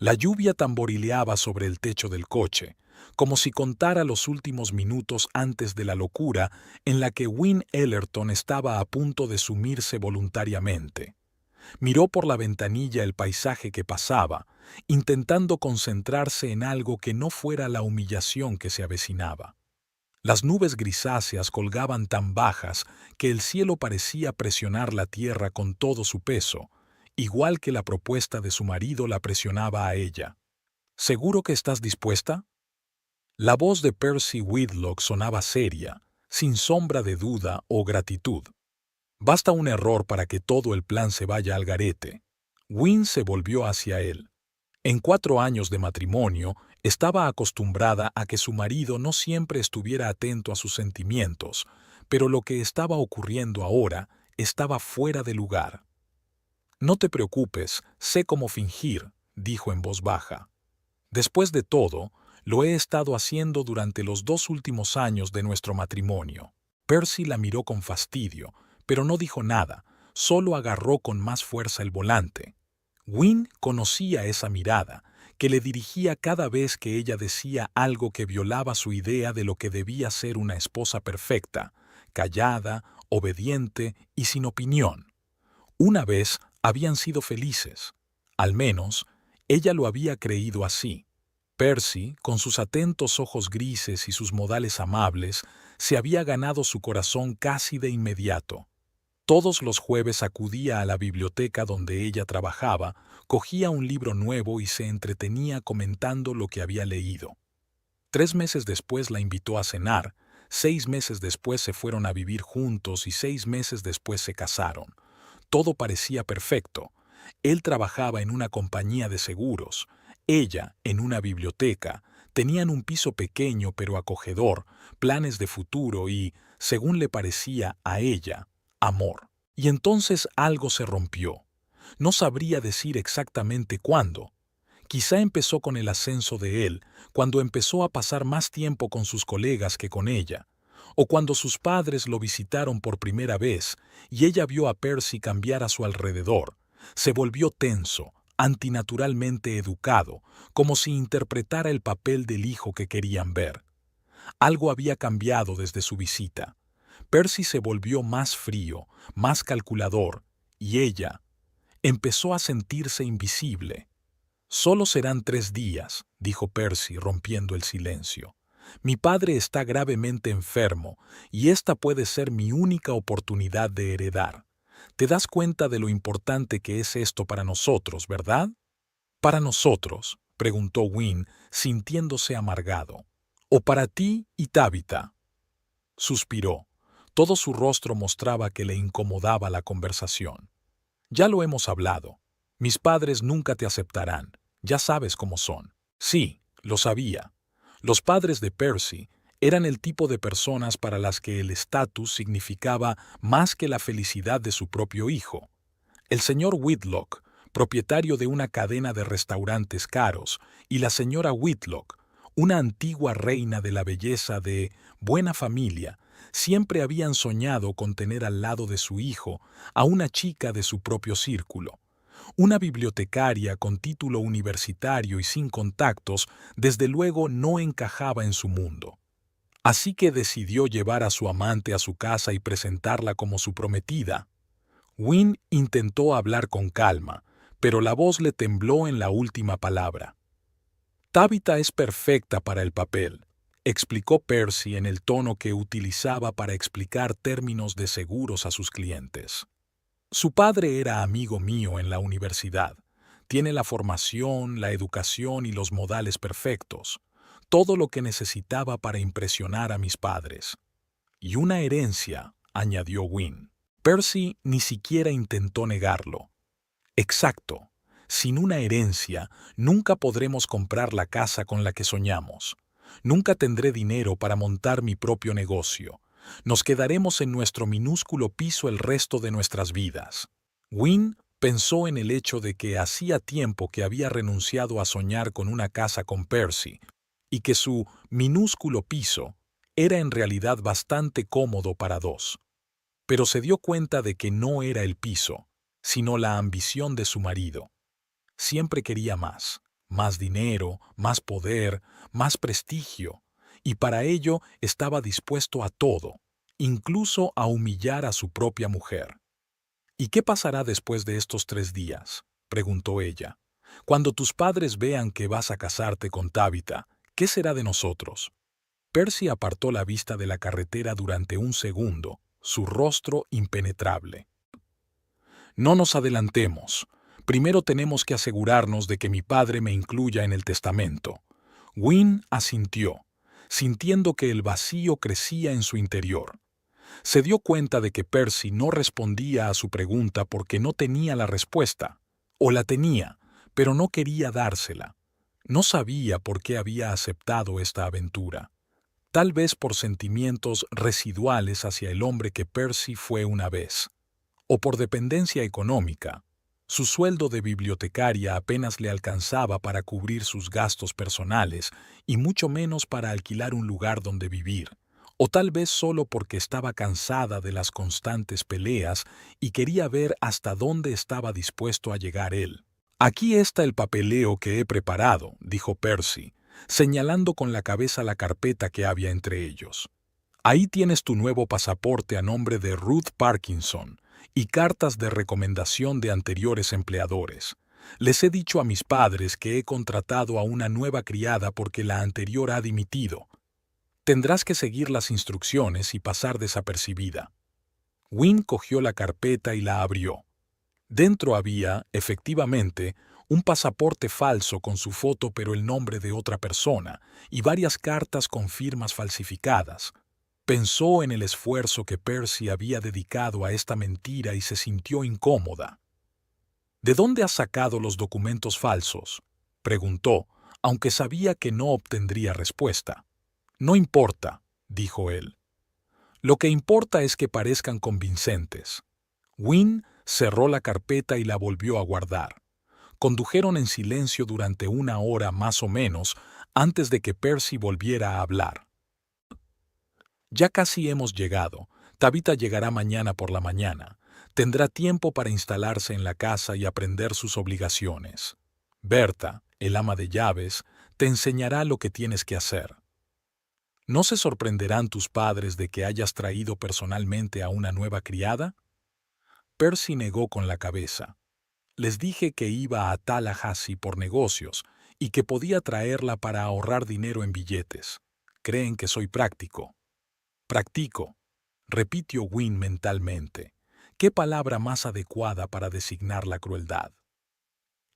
La lluvia tamborileaba sobre el techo del coche, como si contara los últimos minutos antes de la locura en la que Wynne Ellerton estaba a punto de sumirse voluntariamente. Miró por la ventanilla el paisaje que pasaba, intentando concentrarse en algo que no fuera la humillación que se avecinaba. Las nubes grisáceas colgaban tan bajas que el cielo parecía presionar la tierra con todo su peso, igual que la propuesta de su marido la presionaba a ella. ¿Seguro que estás dispuesta? La voz de Percy Whitlock sonaba seria, sin sombra de duda o gratitud. Basta un error para que todo el plan se vaya al garete. Wynne se volvió hacia él. En 4 años de matrimonio, estaba acostumbrada a que su marido no siempre estuviera atento a sus sentimientos, pero lo que estaba ocurriendo ahora estaba fuera de lugar. «No te preocupes, sé cómo fingir», dijo en voz baja. «Después de todo, lo he estado haciendo durante los 2 últimos años de nuestro matrimonio». Percy la miró con fastidio, pero no dijo nada, solo agarró con más fuerza el volante. Wynne conocía esa mirada, que le dirigía cada vez que ella decía algo que violaba su idea de lo que debía ser una esposa perfecta, callada, obediente y sin opinión. Una vez habían sido felices. Al menos, ella lo había creído así. Percy, con sus atentos ojos grises y sus modales amables, se había ganado su corazón casi de inmediato. Todos los jueves acudía a la biblioteca donde ella trabajaba, cogía un libro nuevo y se entretenía comentando lo que había leído. 3 meses después la invitó a cenar, 6 meses después se fueron a vivir juntos y 6 meses después se casaron. Todo parecía perfecto. Él trabajaba en una compañía de seguros, ella en una biblioteca, tenían un piso pequeño pero acogedor, planes de futuro y, según le parecía a ella, amor. Y entonces algo se rompió. No sabría decir exactamente cuándo. Quizá empezó con el ascenso de él, cuando empezó a pasar más tiempo con sus colegas que con ella, o cuando sus padres lo visitaron por primera vez y ella vio a Percy cambiar a su alrededor. Se volvió tenso, antinaturalmente educado, como si interpretara el papel del hijo que querían ver. Algo había cambiado desde su visita. Percy se volvió más frío, más calculador, y ella empezó a sentirse invisible. «Solo serán 3 días», dijo Percy, rompiendo el silencio. «Mi padre está gravemente enfermo, y esta puede ser mi única oportunidad de heredar. ¿Te das cuenta de lo importante que es esto para nosotros, verdad?» «¿Para nosotros?», preguntó Wynne, sintiéndose amargado. «¿O para ti y Tabitha?» Suspiró. Todo su rostro mostraba que le incomodaba la conversación. «Ya lo hemos hablado. Mis padres nunca te aceptarán. Ya sabes cómo son». Sí, lo sabía. Los padres de Percy eran el tipo de personas para las que el estatus significaba más que la felicidad de su propio hijo. El señor Whitlock, propietario de una cadena de restaurantes caros, y la señora Whitlock, una antigua reina de la belleza de buena familia, siempre habían soñado con tener al lado de su hijo a una chica de su propio círculo. Una bibliotecaria con título universitario y sin contactos, desde luego no encajaba en su mundo. Así que decidió llevar a su amante a su casa y presentarla como su prometida. Wynne intentó hablar con calma, pero la voz le tembló en la última palabra. «Tabitha es perfecta para el papel», explicó Percy en el tono que utilizaba para explicar términos de seguros a sus clientes. «Su padre era amigo mío en la universidad. Tiene la formación, la educación y los modales perfectos. Todo lo que necesitaba para impresionar a mis padres. Y una herencia», añadió Wynne. Percy ni siquiera intentó negarlo. «Exacto. Sin una herencia, nunca podremos comprar la casa con la que soñamos. Nunca tendré dinero para montar mi propio negocio. Nos quedaremos en nuestro minúsculo piso el resto de nuestras vidas». Wynne pensó en el hecho de que hacía tiempo que había renunciado a soñar con una casa con Percy, y que su minúsculo piso era en realidad bastante cómodo para 2. Pero se dio cuenta de que no era el piso, sino la ambición de su marido. Siempre quería más, más dinero, más poder, más prestigio, y para ello estaba dispuesto a todo, incluso a humillar a su propia mujer. ¿Y qué pasará después de estos 3 días?, preguntó ella. Cuando tus padres vean que vas a casarte con Tabitha, ¿qué será de nosotros? Percy apartó la vista de la carretera durante un segundo, su rostro impenetrable. No nos adelantemos. Primero tenemos que asegurarnos de que mi padre me incluya en el testamento. Wynne asintió, sintiendo que el vacío crecía en su interior. Se dio cuenta de que Percy no respondía a su pregunta porque no tenía la respuesta. O la tenía, pero no quería dársela. No sabía por qué había aceptado esta aventura. Tal vez por sentimientos residuales hacia el hombre que Percy fue una vez. O por dependencia económica. Su sueldo de bibliotecaria apenas le alcanzaba para cubrir sus gastos personales y mucho menos para alquilar un lugar donde vivir. O tal vez solo porque estaba cansada de las constantes peleas y quería ver hasta dónde estaba dispuesto a llegar él. «Aquí está el papeleo que he preparado», dijo Percy, señalando con la cabeza la carpeta que había entre ellos. «Ahí tienes tu nuevo pasaporte a nombre de Ruth Parkinson y cartas de recomendación de anteriores empleadores. Les he dicho a mis padres que he contratado a una nueva criada porque la anterior ha dimitido. Tendrás que seguir las instrucciones y pasar desapercibida». Wynne cogió la carpeta y la abrió. Dentro había, efectivamente, un pasaporte falso con su foto pero el nombre de otra persona y varias cartas con firmas falsificadas. Pensó en el esfuerzo que Percy había dedicado a esta mentira y se sintió incómoda. «¿De dónde has sacado los documentos falsos?», preguntó, aunque sabía que no obtendría respuesta. «No importa», dijo él. «Lo que importa es que parezcan convincentes». Wynne cerró la carpeta y la volvió a guardar. Condujeron en silencio durante 1 hora más o menos antes de que Percy volviera a hablar. «Ya casi hemos llegado. Tabitha llegará mañana por la mañana. Tendrá tiempo para instalarse en la casa y aprender sus obligaciones. Berta, el ama de llaves, te enseñará lo que tienes que hacer. ¿No se sorprenderán tus padres de que hayas traído personalmente a una nueva criada?» Percy negó con la cabeza. «Les dije que iba a Tallahassee por negocios y que podía traerla para ahorrar dinero en billetes. Creen que soy práctico». «Practico», repitió Wynne mentalmente. ¿Qué palabra más adecuada para designar la crueldad?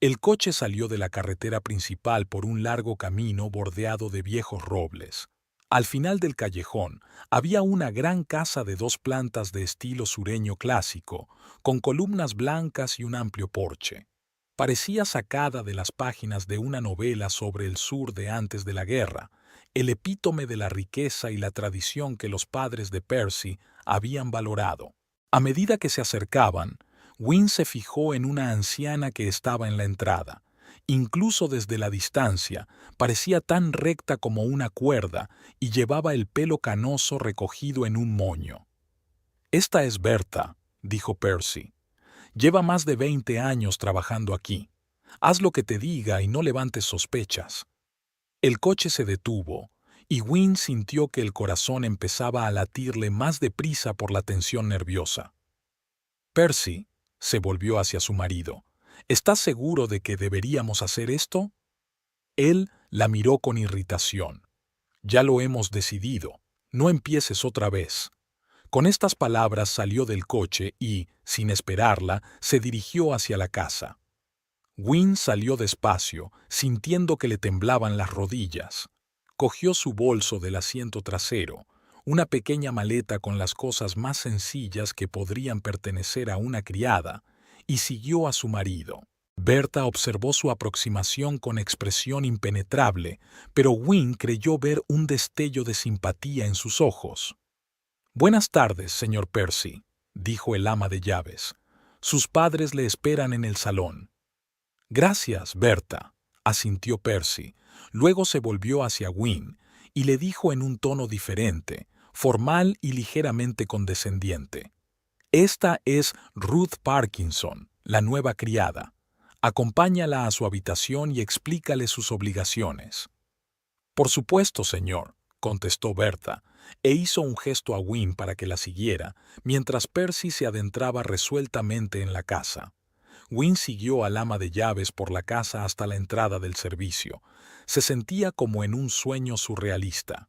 El coche salió de la carretera principal por un largo camino bordeado de viejos robles. Al final del callejón había una gran casa de 2 plantas de estilo sureño clásico, con columnas blancas y un amplio porche. Parecía sacada de las páginas de una novela sobre el sur de antes de la guerra, el epítome de la riqueza y la tradición que los padres de Percy habían valorado. A medida que se acercaban, Wynne se fijó en una anciana que estaba en la entrada. Incluso desde la distancia, parecía tan recta como una cuerda y llevaba el pelo canoso recogido en un moño. «Esta es Berta», dijo Percy. «Lleva más de 20 años trabajando aquí. Haz lo que te diga y no levantes sospechas». El coche se detuvo, y Wynne sintió que el corazón empezaba a latirle más deprisa por la tensión nerviosa. «Percy», se volvió hacia su marido, «¿estás seguro de que deberíamos hacer esto?» Él la miró con irritación. «Ya lo hemos decidido. No empieces otra vez». Con estas palabras salió del coche y, sin esperarla, se dirigió hacia la casa. Wynne salió despacio, sintiendo que le temblaban las rodillas. Cogió su bolso del asiento trasero, una pequeña maleta con las cosas más sencillas que podrían pertenecer a una criada, y siguió a su marido. Berta observó su aproximación con expresión impenetrable, pero Wynne creyó ver un destello de simpatía en sus ojos. «Buenas tardes, señor Percy», dijo el ama de llaves. «Sus padres le esperan en el salón». «Gracias, Berta», asintió Percy. Luego se volvió hacia Wynne y le dijo en un tono diferente, formal y ligeramente condescendiente: «Esta es Ruth Parkinson, la nueva criada. Acompáñala a su habitación y explícale sus obligaciones. Por supuesto, señor, contestó Berta, e hizo un gesto a Wynne para que la siguiera, mientras Percy se adentraba resueltamente en la casa. Wynne siguió al ama de llaves por la casa hasta la entrada del servicio. Se sentía como en un sueño surrealista.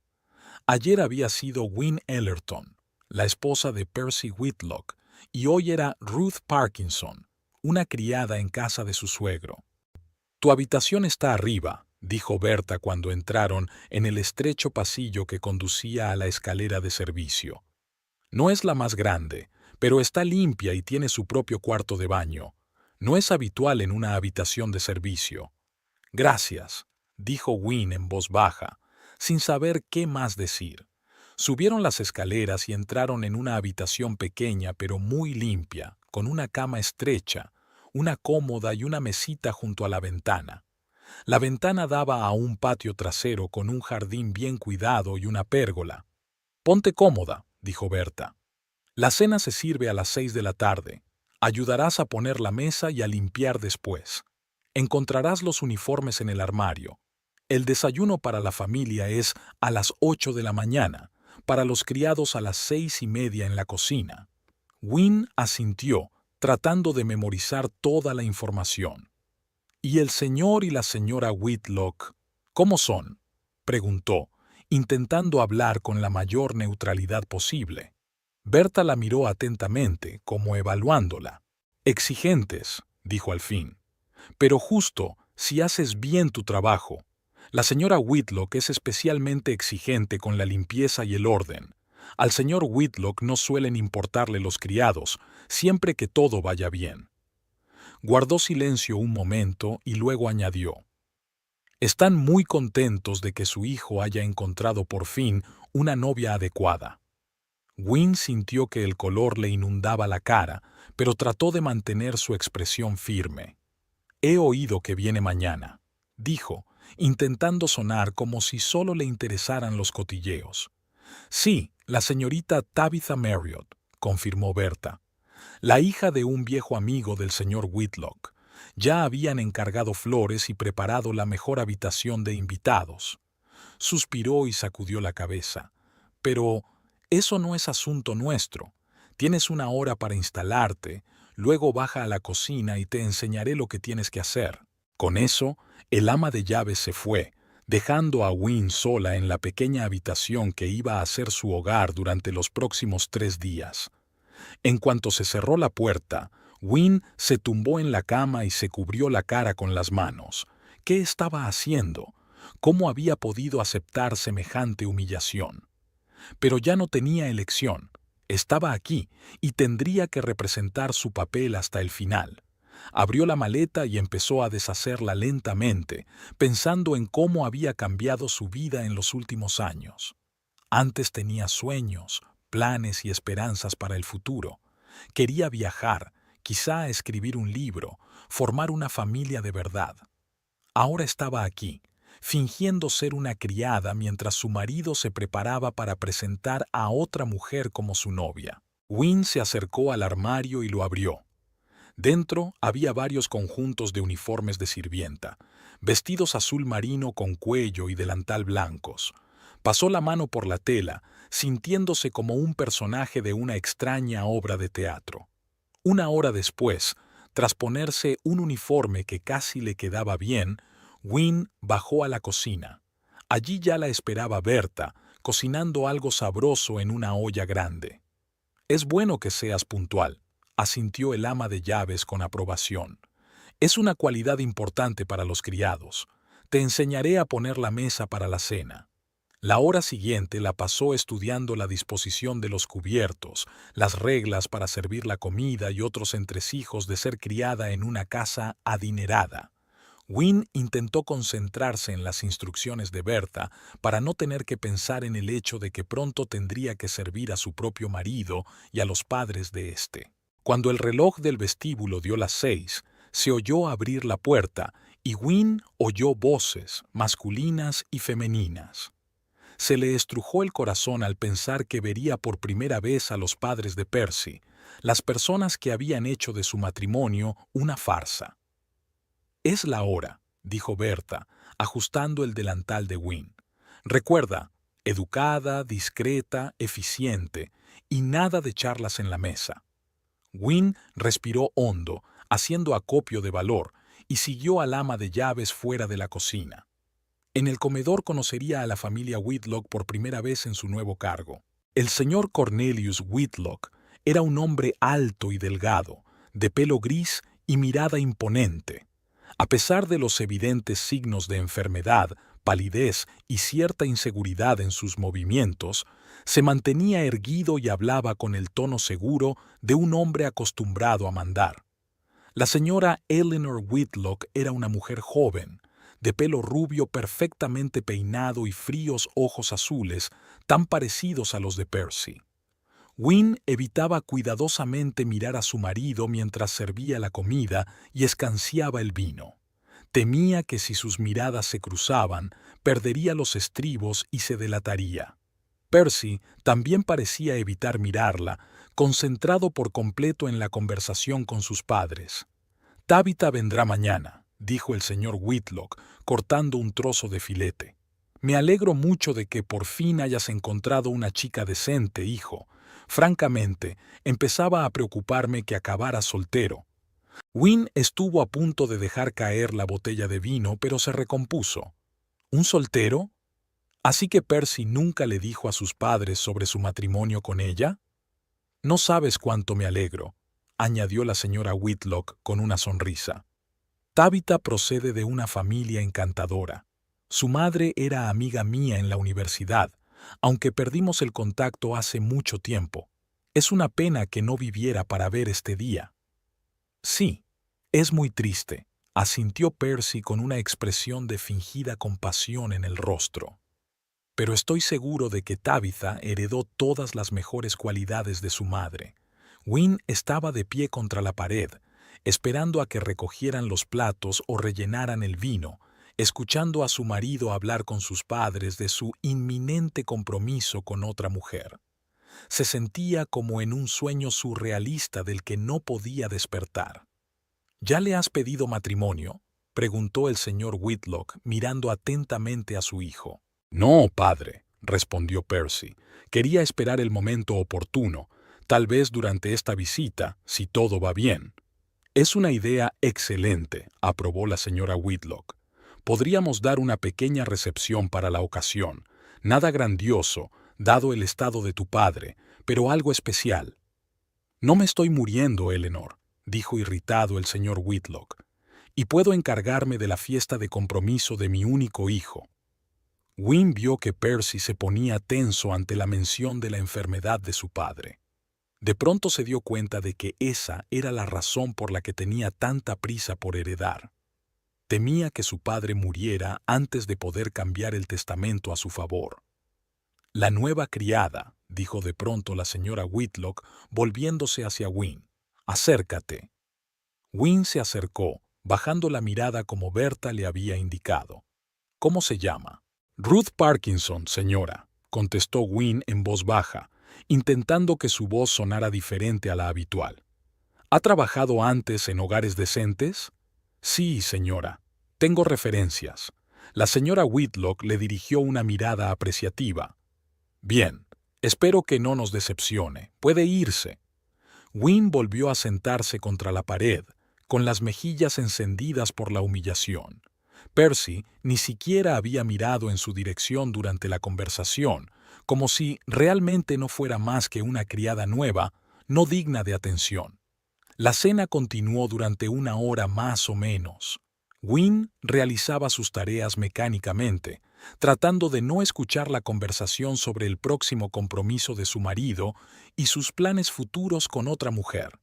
Ayer había sido Wynne Ellerton, la esposa de Percy Whitlock, y hoy era Ruth Parkinson, una criada en casa de su suegro. «Tu habitación está arriba», dijo Berta cuando entraron en el estrecho pasillo que conducía a la escalera de servicio. «No es la más grande, pero está limpia y tiene su propio cuarto de baño. No es habitual en una habitación de servicio». «Gracias», dijo Wynne en voz baja, sin saber qué más decir. Subieron las escaleras y entraron en una habitación pequeña pero muy limpia, con una cama estrecha, una cómoda y una mesita junto a la ventana. La ventana daba a un patio trasero con un jardín bien cuidado y una pérgola. «Ponte cómoda», dijo Berta. «La cena se sirve a las 6 de la tarde. Ayudarás a poner la mesa y a limpiar después. Encontrarás los uniformes en el armario. El desayuno para la familia es a las 8 de la mañana, para los criados a las 6:30 en la cocina». Wynne asintió, tratando de memorizar toda la información. «¿Y el señor y la señora Whitlock, cómo son?», preguntó, intentando hablar con la mayor neutralidad posible. Berta la miró atentamente, como evaluándola. «Exigentes», dijo al fin, «pero justo si haces bien tu trabajo. La señora Whitlock es especialmente exigente con la limpieza y el orden. Al señor Whitlock no suelen importarle los criados, siempre que todo vaya bien». Guardó silencio un momento y luego añadió: «Están muy contentos de que su hijo haya encontrado por fin una novia adecuada». Wynne sintió que el color le inundaba la cara, pero trató de mantener su expresión firme. «He oído que viene mañana», dijo, intentando sonar como si solo le interesaran los cotilleos. «Sí, la señorita Tabitha Marriott», confirmó Berta, «la hija de un viejo amigo del señor Whitlock. Ya habían encargado flores y preparado la mejor habitación de invitados». Suspiró y sacudió la cabeza. «Pero eso no es asunto nuestro. Tienes una hora para instalarte, luego baja a la cocina y te enseñaré lo que tienes que hacer». Con eso, el ama de llaves se fue, dejando a Wynne sola en la pequeña habitación que iba a ser su hogar durante los próximos 3 días. En cuanto se cerró la puerta, Wynne se tumbó en la cama y se cubrió la cara con las manos. ¿Qué estaba haciendo? ¿Cómo había podido aceptar semejante humillación? Pero ya no tenía elección. Estaba aquí y tendría que representar su papel hasta el final. Abrió la maleta y empezó a deshacerla lentamente, pensando en cómo había cambiado su vida en los últimos años. Antes tenía sueños, planes y esperanzas para el futuro. Quería viajar, quizá escribir un libro, formar una familia de verdad. Ahora estaba aquí, fingiendo ser una criada mientras su marido se preparaba para presentar a otra mujer como su novia. Wynne se acercó al armario y lo abrió. Dentro había varios conjuntos de uniformes de sirvienta, vestidos azul marino con cuello y delantal blancos. Pasó la mano por la tela, sintiéndose como un personaje de una extraña obra de teatro. Una hora después, tras ponerse un uniforme que casi le quedaba bien, Wynne bajó a la cocina. Allí ya la esperaba Berta, cocinando algo sabroso en una olla grande. «Es bueno que seas puntual», asintió el ama de llaves con aprobación. «Es una cualidad importante para los criados. Te enseñaré a poner la mesa para la cena». La hora siguiente la pasó estudiando la disposición de los cubiertos, las reglas para servir la comida y otros entresijos de ser criada en una casa adinerada. Wynne intentó concentrarse en las instrucciones de Berta para no tener que pensar en el hecho de que pronto tendría que servir a su propio marido y a los padres de éste. Cuando el reloj del vestíbulo dio las 6, se oyó abrir la puerta y Wynne oyó voces masculinas y femeninas. Se le estrujó el corazón al pensar que vería por primera vez a los padres de Percy, las personas que habían hecho de su matrimonio una farsa. Es la hora, dijo Berta, ajustando el delantal de Win. Recuerda, educada, discreta, eficiente, y nada de charlas en la mesa. Win respiró hondo, haciendo acopio de valor, y siguió al ama de llaves fuera de la cocina. En el comedor conocería a la familia Whitlock por primera vez en su nuevo cargo. El señor Cornelius Whitlock era un hombre alto y delgado, de pelo gris y mirada imponente. A pesar de los evidentes signos de enfermedad, palidez y cierta inseguridad en sus movimientos, se mantenía erguido y hablaba con el tono seguro de un hombre acostumbrado a mandar. La señora Eleanor Whitlock era una mujer joven, de pelo rubio perfectamente peinado y fríos ojos azules, tan parecidos a los de Percy. Win evitaba cuidadosamente mirar a su marido mientras servía la comida y escanciaba el vino. Temía que si sus miradas se cruzaban, perdería los estribos y se delataría. Percy también parecía evitar mirarla, concentrado por completo en la conversación con sus padres. «Tabitha vendrá mañana», dijo el señor Whitlock, cortando un trozo de filete. «Me alegro mucho de que por fin hayas encontrado una chica decente, hijo. Francamente, empezaba a preocuparme que acabaras soltero». Win estuvo a punto de dejar caer la botella de vino, pero se recompuso. ¿Un soltero? ¿Así que Percy nunca le dijo a sus padres sobre su matrimonio con ella? «No sabes cuánto me alegro», añadió la señora Whitlock con una sonrisa. «Tabitha procede de una familia encantadora. Su madre era amiga mía en la universidad, aunque perdimos el contacto hace mucho tiempo. Es una pena que no viviera para ver este día». «Sí, es muy triste», asintió Percy con una expresión de fingida compasión en el rostro. «Pero estoy seguro de que Tabitha heredó todas las mejores cualidades de su madre». Win estaba de pie contra la pared, esperando a que recogieran los platos o rellenaran el vino, escuchando a su marido hablar con sus padres de su inminente compromiso con otra mujer. Se sentía como en un sueño surrealista del que no podía despertar. «¿Ya le has pedido matrimonio?», preguntó el señor Whitlock, mirando atentamente a su hijo. «No, padre», respondió Percy. «Quería esperar el momento oportuno, tal vez durante esta visita, si todo va bien». «Es una idea excelente», aprobó la señora Whitlock. «Podríamos dar una pequeña recepción para la ocasión. Nada grandioso, dado el estado de tu padre, pero algo especial». «No me estoy muriendo, Eleanor», dijo irritado el señor Whitlock, «y puedo encargarme de la fiesta de compromiso de mi único hijo». Win vio que Percy se ponía tenso ante la mención de la enfermedad de su padre. De pronto se dio cuenta de que esa era la razón por la que tenía tanta prisa por heredar. Temía que su padre muriera antes de poder cambiar el testamento a su favor. «La nueva criada», dijo de pronto la señora Whitlock, volviéndose hacia Win. «Acércate». Win se acercó, bajando la mirada como Berta le había indicado. «¿Cómo se llama?» «Ruth Parkinson, señora», contestó Win en voz baja, intentando que su voz sonara diferente a la habitual. «¿Ha trabajado antes en hogares decentes?» «Sí, señora. Tengo referencias». La señora Whitlock le dirigió una mirada apreciativa. «Bien, espero que no nos decepcione. Puede irse». Win volvió a sentarse contra la pared, con las mejillas encendidas por la humillación. Percy ni siquiera había mirado en su dirección durante la conversación, como si realmente no fuera más que una criada nueva, no digna de atención. La cena continuó durante una hora más o menos. Win realizaba sus tareas mecánicamente, tratando de no escuchar la conversación sobre el próximo compromiso de su marido y sus planes futuros con otra mujer.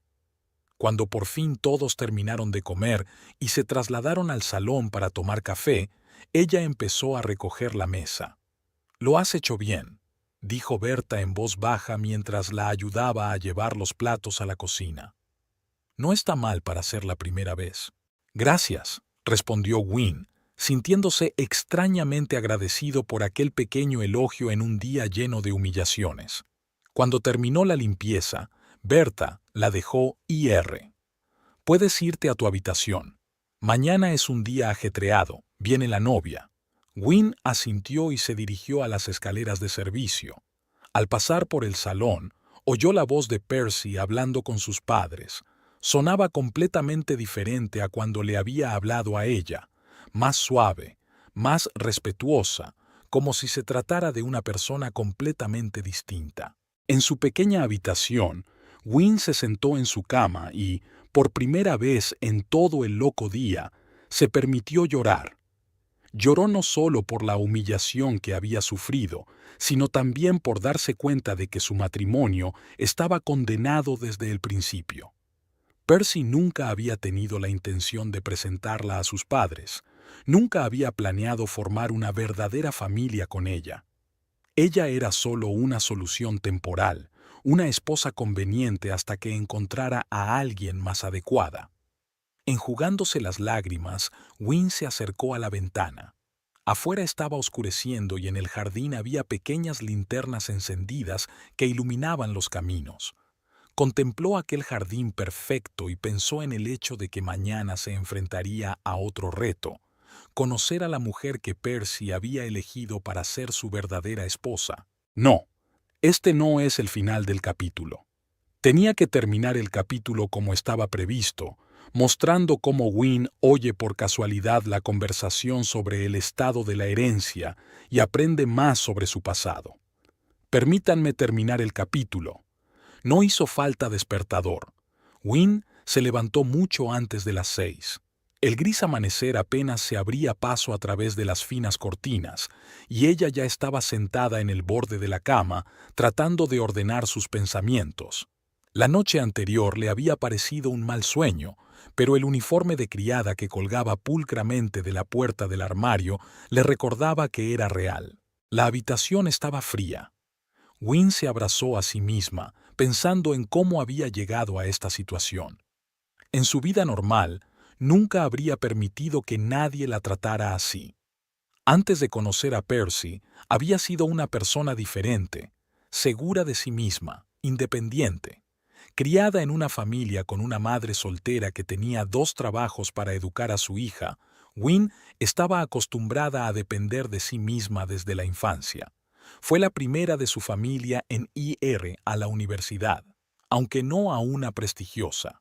Cuando por fin todos terminaron de comer y se trasladaron al salón para tomar café, ella empezó a recoger la mesa. «Lo has hecho bien», dijo Berta en voz baja mientras la ayudaba a llevar los platos a la cocina. «No está mal para ser la primera vez». «Gracias», respondió Win, sintiéndose extrañamente agradecido por aquel pequeño elogio en un día lleno de humillaciones. Cuando terminó la limpieza, Berta la dejó ir. «Puedes irte a tu habitación. Mañana es un día ajetreado, viene la novia. Wynne asintió y se dirigió a las escaleras de servicio. Al pasar por el salón, oyó la voz de Percy hablando con sus padres. Sonaba completamente diferente a cuando le había hablado a ella, más suave, más respetuosa, como si se tratara de una persona completamente distinta. En su pequeña habitación, Wynne se sentó en su cama y, por primera vez en todo el loco día, se permitió llorar. Lloró no solo por la humillación que había sufrido, sino también por darse cuenta de que su matrimonio estaba condenado desde el principio. Percy nunca había tenido la intención de presentarla a sus padres, nunca había planeado formar una verdadera familia con ella. Ella era solo una solución temporal, una esposa conveniente hasta que encontrara a alguien más adecuada. Enjugándose las lágrimas, Wynne se acercó a la ventana. Afuera estaba oscureciendo y en el jardín había pequeñas linternas encendidas que iluminaban los caminos. Contempló aquel jardín perfecto y pensó en el hecho de que mañana se enfrentaría a otro reto: conocer a la mujer que Percy había elegido para ser su verdadera esposa. No, este no es el final del capítulo. Tenía que terminar el capítulo como estaba previsto, mostrando cómo Wynne oye por casualidad la conversación sobre el estado de la herencia y aprende más sobre su pasado. Permítanme terminar el capítulo. No hizo falta despertador. Wynne se levantó mucho antes de las 6. El gris amanecer apenas se abría paso a través de las finas cortinas, y ella ya estaba sentada en el borde de la cama, tratando de ordenar sus pensamientos. La noche anterior le había parecido un mal sueño, pero el uniforme de criada que colgaba pulcramente de la puerta del armario le recordaba que era real. La habitación estaba fría. Wynne se abrazó a sí misma, pensando en cómo había llegado a esta situación. En su vida normal, nunca habría permitido que nadie la tratara así. Antes de conocer a Percy, había sido una persona diferente, segura de sí misma, independiente. Criada en una familia con una madre soltera que tenía 2 trabajos para educar a su hija, Wynne estaba acostumbrada a depender de sí misma desde la infancia. Fue la primera de su familia en ir a la universidad, aunque no a una prestigiosa.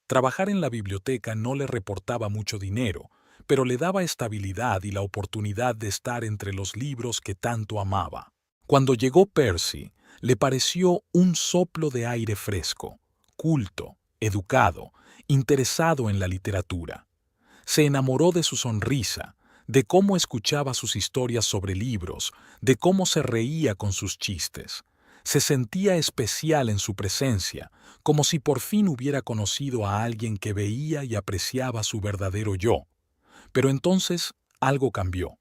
Trabajar en la biblioteca no le reportaba mucho dinero, pero le daba estabilidad y la oportunidad de estar entre los libros que tanto amaba. Cuando llegó Percy, le pareció un soplo de aire fresco, culto, educado, interesado en la literatura. Se enamoró de su sonrisa, de cómo escuchaba sus historias sobre libros, de cómo se reía con sus chistes. Se sentía especial en su presencia, como si por fin hubiera conocido a alguien que veía y apreciaba su verdadero yo. Pero entonces algo cambió.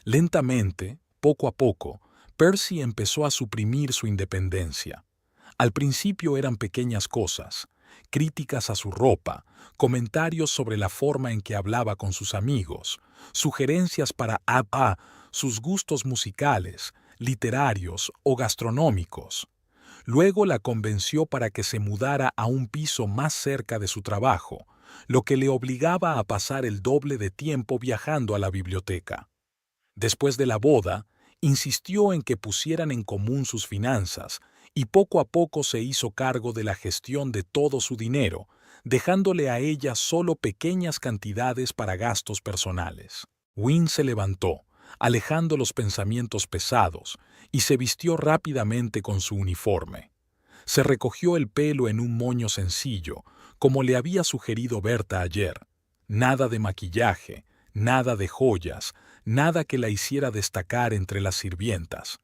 Lentamente, poco a poco, Percy empezó a suprimir su independencia. Al principio eran pequeñas cosas: críticas a su ropa, comentarios sobre la forma en que hablaba con sus amigos, sugerencias para sus gustos musicales, literarios o gastronómicos. Luego la convenció para que se mudara a un piso más cerca de su trabajo, lo que le obligaba a pasar el doble de tiempo viajando a la biblioteca. Después de la boda, insistió en que pusieran en común sus finanzas, y poco a poco se hizo cargo de la gestión de todo su dinero, dejándole a ella solo pequeñas cantidades para gastos personales. Wynne se levantó, alejando los pensamientos pesados, y se vistió rápidamente con su uniforme. Se recogió el pelo en un moño sencillo, como le había sugerido Berta ayer. Nada de maquillaje, nada de joyas, nada que la hiciera destacar entre las sirvientas.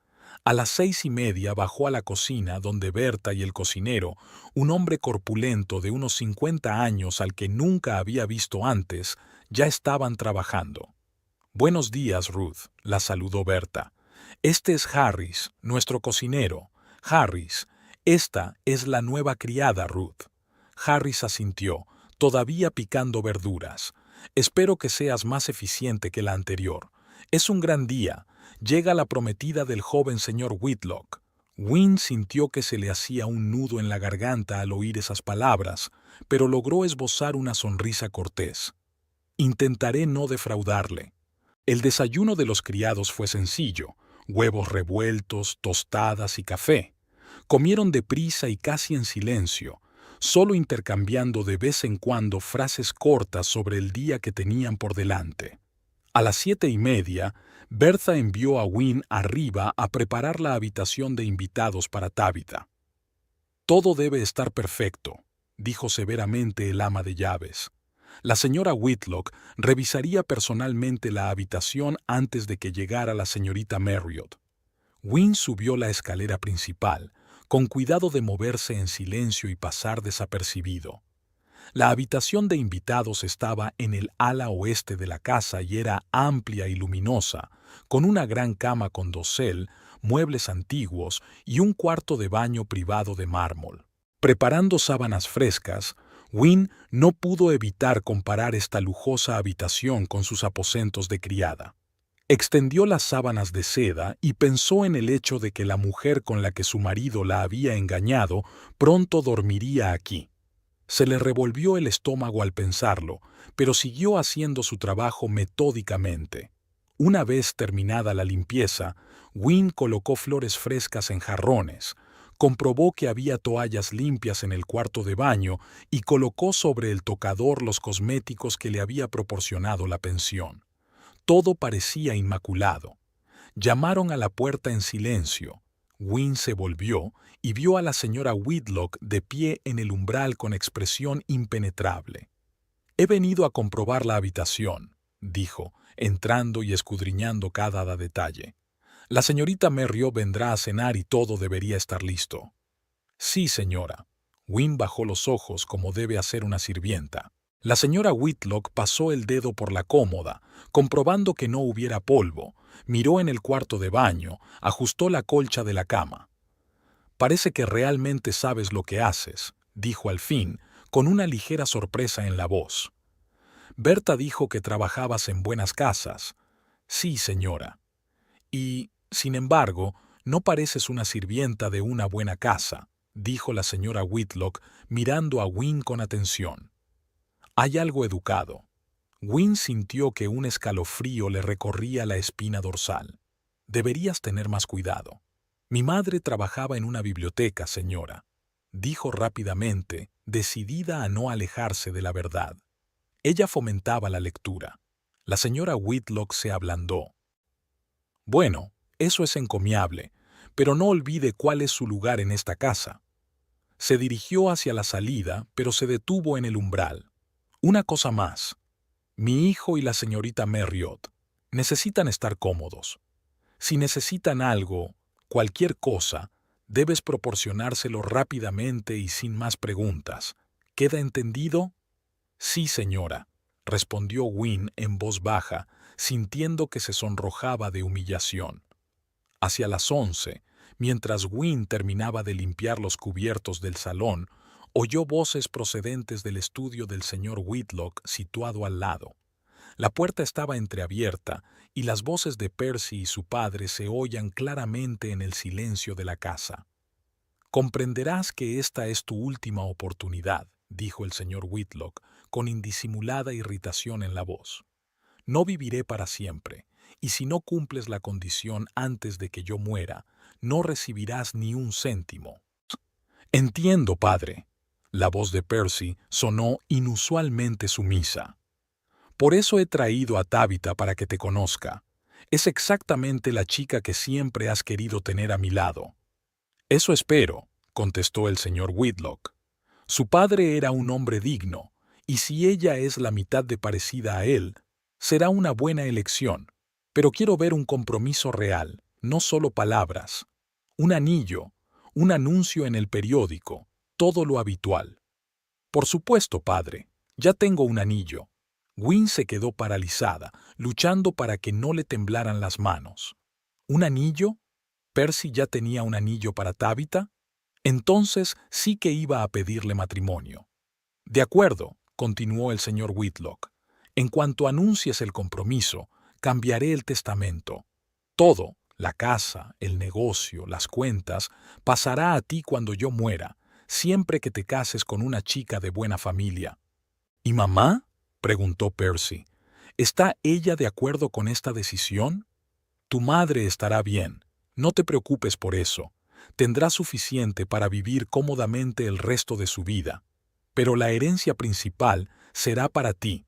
A las 6:30 bajó a la cocina donde Berta y el cocinero, un hombre corpulento de unos 50 años al que nunca había visto antes, ya estaban trabajando. «Buenos días, Ruth», la saludó Berta. «Este es Harris, nuestro cocinero. Harris, esta es la nueva criada, Ruth». Harris asintió, todavía picando verduras. «Espero que seas más eficiente que la anterior. Es un gran día. Llega la prometida del joven señor Whitlock». Wynne sintió que se le hacía un nudo en la garganta al oír esas palabras, pero logró esbozar una sonrisa cortés. Intentaré no defraudarle. El desayuno de los criados fue sencillo: huevos revueltos, tostadas y café. Comieron deprisa y casi en silencio, solo intercambiando de vez en cuando frases cortas sobre el día que tenían por delante. A las 7:30, Bertha envió a Wynne arriba a preparar la habitación de invitados para Tabitha. «Todo debe estar perfecto», dijo severamente el ama de llaves. La señora Whitlock revisaría personalmente la habitación antes de que llegara la señorita Marriott. Wynne subió la escalera principal, con cuidado de moverse en silencio y pasar desapercibido. La habitación de invitados estaba en el ala oeste de la casa y era amplia y luminosa, con una gran cama con dosel, muebles antiguos y un cuarto de baño privado de mármol. Preparando sábanas frescas, Wynne no pudo evitar comparar esta lujosa habitación con sus aposentos de criada. Extendió las sábanas de seda y pensó en el hecho de que la mujer con la que su marido la había engañado pronto dormiría aquí. Se le revolvió el estómago al pensarlo, pero siguió haciendo su trabajo metódicamente. Una vez terminada la limpieza, Wynne colocó flores frescas en jarrones, comprobó que había toallas limpias en el cuarto de baño y colocó sobre el tocador los cosméticos que le había proporcionado la pensión. Todo parecía inmaculado. Llamaron a la puerta en silencio. Wynne se volvió y vio a la señora Whitlock de pie en el umbral con expresión impenetrable. «He venido a comprobar la habitación», dijo, entrando y escudriñando cada detalle. «La señorita Marriott vendrá a cenar y todo debería estar listo». «Sí, señora». Wynne bajó los ojos como debe hacer una sirvienta. La señora Whitlock pasó el dedo por la cómoda, comprobando que no hubiera polvo, miró en el cuarto de baño, ajustó la colcha de la cama. «Parece que realmente sabes lo que haces», dijo al fin, con una ligera sorpresa en la voz. «Berta dijo que trabajabas en buenas casas». «Sí, señora». «Y, sin embargo, no pareces una sirvienta de una buena casa», dijo la señora Whitlock, mirando a Wynne con atención. «Hay algo educado». Wynne sintió que un escalofrío le recorría la espina dorsal. «Deberías tener más cuidado». «Mi madre trabajaba en una biblioteca, señora», dijo rápidamente, decidida a no alejarse de la verdad. Ella fomentaba la lectura. La señora Whitlock se ablandó. «Bueno, eso es encomiable, pero no olvide cuál es su lugar en esta casa». Se dirigió hacia la salida, pero se detuvo en el umbral. «Una cosa más. Mi hijo y la señorita Marriott necesitan estar cómodos. Si necesitan algo, cualquier cosa, debes proporcionárselo rápidamente y sin más preguntas. ¿Queda entendido?» «Sí, señora», respondió Wynne en voz baja, sintiendo que se sonrojaba de humillación. Hacia las 11, mientras Wynne terminaba de limpiar los cubiertos del salón, oyó voces procedentes del estudio del señor Whitlock situado al lado. La puerta estaba entreabierta y las voces de Percy y su padre se oían claramente en el silencio de la casa. «Comprenderás que esta es tu última oportunidad», dijo el señor Whitlock, con indisimulada irritación en la voz. «No viviré para siempre, y si no cumples la condición antes de que yo muera, no recibirás ni un céntimo». «Entiendo, padre». La voz de Percy sonó inusualmente sumisa. «Por eso he traído a Tabitha para que te conozca. Es exactamente la chica que siempre has querido tener a mi lado». «Eso espero», contestó el señor Whitlock. «Su padre era un hombre digno, y si ella es la mitad de parecida a él, será una buena elección. Pero quiero ver un compromiso real, no solo palabras. Un anillo, un anuncio en el periódico, todo lo habitual». «Por supuesto, padre. Ya tengo un anillo». Wynne se quedó paralizada, luchando para que no le temblaran las manos. ¿Un anillo? ¿Percy ya tenía un anillo para Tabitha? Entonces sí que iba a pedirle matrimonio. «De acuerdo», continuó el señor Whitlock. «En cuanto anuncies el compromiso, cambiaré el testamento. Todo, la casa, el negocio, las cuentas, pasará a ti cuando yo muera, siempre que te cases con una chica de buena familia». «¿Y mamá?», preguntó Percy, ¿Está ella de acuerdo con esta decisión? Tu madre estará bien. No te preocupes por eso. Tendrá suficiente para vivir cómodamente el resto de su vida. Pero la herencia principal será para ti.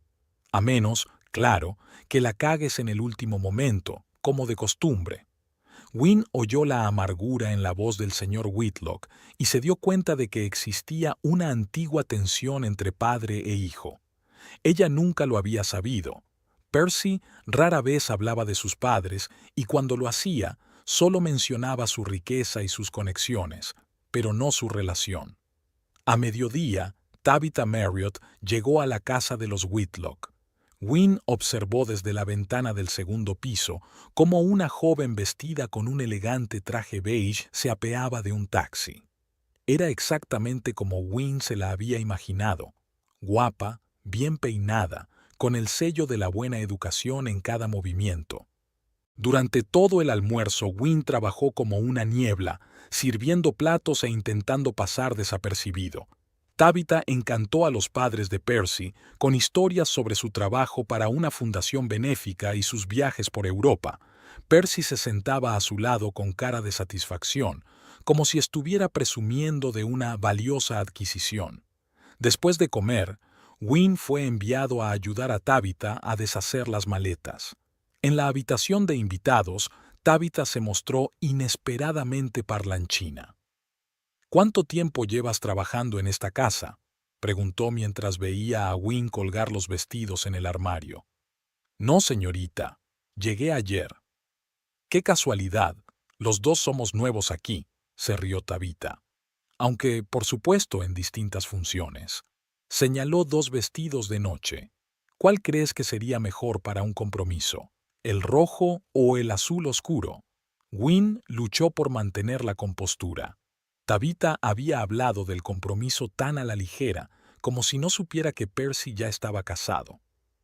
A menos, claro, que la cagues en el último momento, como de costumbre. Wynne oyó la amargura en la voz del señor Whitlock y se dio cuenta de que existía una antigua tensión entre padre e hijo. Ella nunca lo había sabido. Percy rara vez hablaba de sus padres y cuando lo hacía, solo mencionaba su riqueza y sus conexiones, pero no su relación. A mediodía, Tabitha Marriott llegó a la casa de los Whitlock. Wynne observó desde la ventana del segundo piso cómo una joven vestida con un elegante traje beige se apeaba de un taxi. Era exactamente como Wynne se la había imaginado, guapa, bien peinada, con el sello de la buena educación en cada movimiento. Durante todo el almuerzo, Wynne trabajó como una niebla, sirviendo platos e intentando pasar desapercibido. Tabitha encantó a los padres de Percy con historias sobre su trabajo para una fundación benéfica y sus viajes por Europa. Percy se sentaba a su lado con cara de satisfacción, como si estuviera presumiendo de una valiosa adquisición. Después de comer, Wynne fue enviado a ayudar a Tabitha a deshacer las maletas. En la habitación de invitados, Tabitha se mostró inesperadamente parlanchina. ¿Cuánto tiempo llevas trabajando en esta casa?, preguntó mientras veía a Wynne colgar los vestidos en el armario. No, señorita. Llegué ayer. ¡Qué casualidad! Los dos somos nuevos aquí, se rió Tabitha. Aunque, por supuesto, en distintas funciones. Señaló dos vestidos de noche. ¿Cuál crees que sería mejor para un compromiso? ¿El rojo o el azul oscuro? Wynne luchó por mantener la compostura. Tabitha había hablado del compromiso tan a la ligera, como si no supiera que Percy ya estaba casado.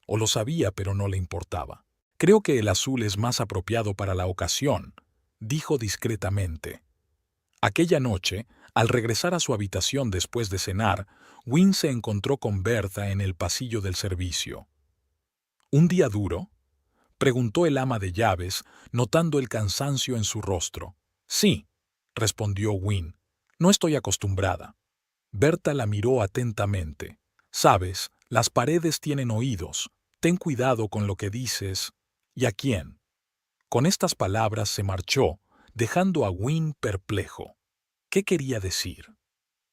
O lo sabía, pero no le importaba. Creo que el azul es más apropiado para la ocasión, dijo discretamente. Aquella noche, al regresar a su habitación después de cenar, Wynne se encontró con Bertha en el pasillo del servicio. ¿Un día duro?, preguntó el ama de llaves, notando el cansancio en su rostro. Sí, respondió Wynne. No estoy acostumbrada. Bertha la miró atentamente. Sabes, las paredes tienen oídos. Ten cuidado con lo que dices. ¿Y a quién? Con estas palabras se marchó, dejando a Wynne perplejo. ¿Qué quería decir?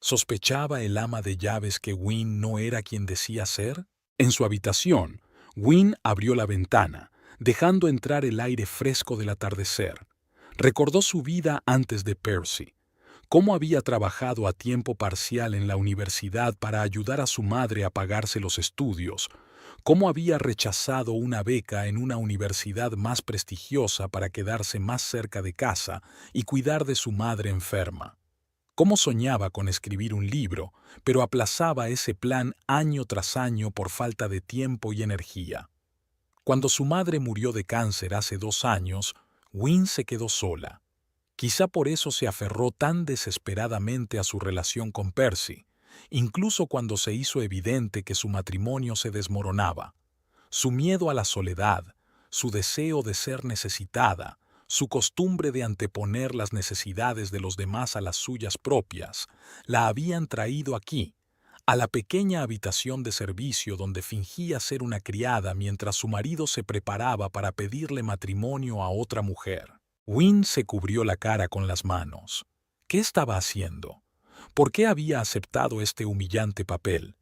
¿Sospechaba el ama de llaves que Wynne no era quien decía ser? En su habitación, Wynne abrió la ventana, dejando entrar el aire fresco del atardecer. Recordó su vida antes de Percy. Cómo había trabajado a tiempo parcial en la universidad para ayudar a su madre a pagarse los estudios, cómo había rechazado una beca en una universidad más prestigiosa para quedarse más cerca de casa y cuidar de su madre enferma. Cómo soñaba con escribir un libro, pero aplazaba ese plan año tras año por falta de tiempo y energía. Cuando su madre murió de cáncer hace 2 años, Wynne se quedó sola. Quizá por eso se aferró tan desesperadamente a su relación con Percy, incluso cuando se hizo evidente que su matrimonio se desmoronaba. Su miedo a la soledad, su deseo de ser necesitada, su costumbre de anteponer las necesidades de los demás a las suyas propias, la habían traído aquí, a la pequeña habitación de servicio donde fingía ser una criada mientras su marido se preparaba para pedirle matrimonio a otra mujer. Wynne se cubrió la cara con las manos. ¿Qué estaba haciendo? ¿Por qué había aceptado este humillante papel?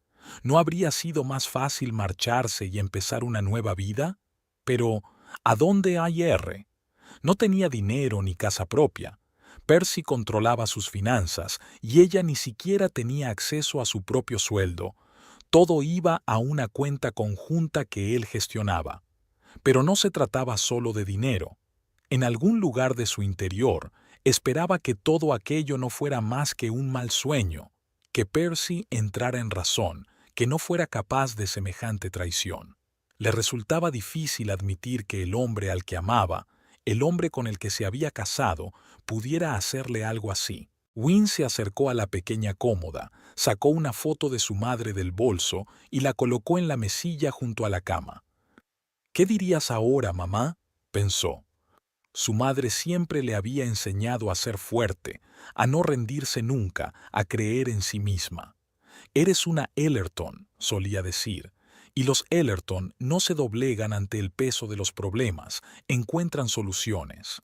¿No habría sido más fácil marcharse y empezar una nueva vida? Pero, ¿a dónde hay R? No tenía dinero ni casa propia. Percy controlaba sus finanzas y ella ni siquiera tenía acceso a su propio sueldo. Todo iba a una cuenta conjunta que él gestionaba. Pero no se trataba solo de dinero. En algún lugar de su interior, esperaba que todo aquello no fuera más que un mal sueño, que Percy entrara en razón, que no fuera capaz de semejante traición. Le resultaba difícil admitir que el hombre al que amaba, el hombre con el que se había casado, pudiera hacerle algo así. Wynne se acercó a la pequeña cómoda, sacó una foto de su madre del bolso y la colocó en la mesilla junto a la cama. ¿Qué dirías ahora, mamá?, pensó. Su madre siempre le había enseñado a ser fuerte, a no rendirse nunca, a creer en sí misma. Eres una Ellerton, solía decir, y los Ellerton no se doblegan ante el peso de los problemas, encuentran soluciones.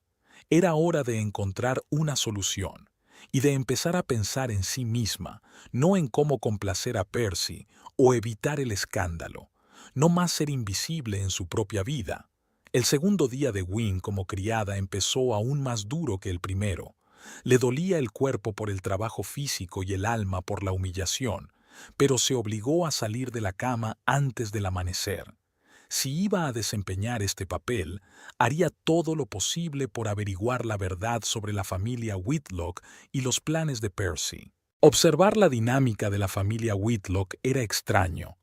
Era hora de encontrar una solución y de empezar a pensar en sí misma, no en cómo complacer a Percy o evitar el escándalo, no más ser invisible en su propia vida. El segundo día de Wynne como criada empezó aún más duro que el primero. Le dolía el cuerpo por el trabajo físico y el alma por la humillación, pero se obligó a salir de la cama antes del amanecer. Si iba a desempeñar este papel, haría todo lo posible por averiguar la verdad sobre la familia Whitlock y los planes de Percy. Observar la dinámica de la familia Whitlock era extraño.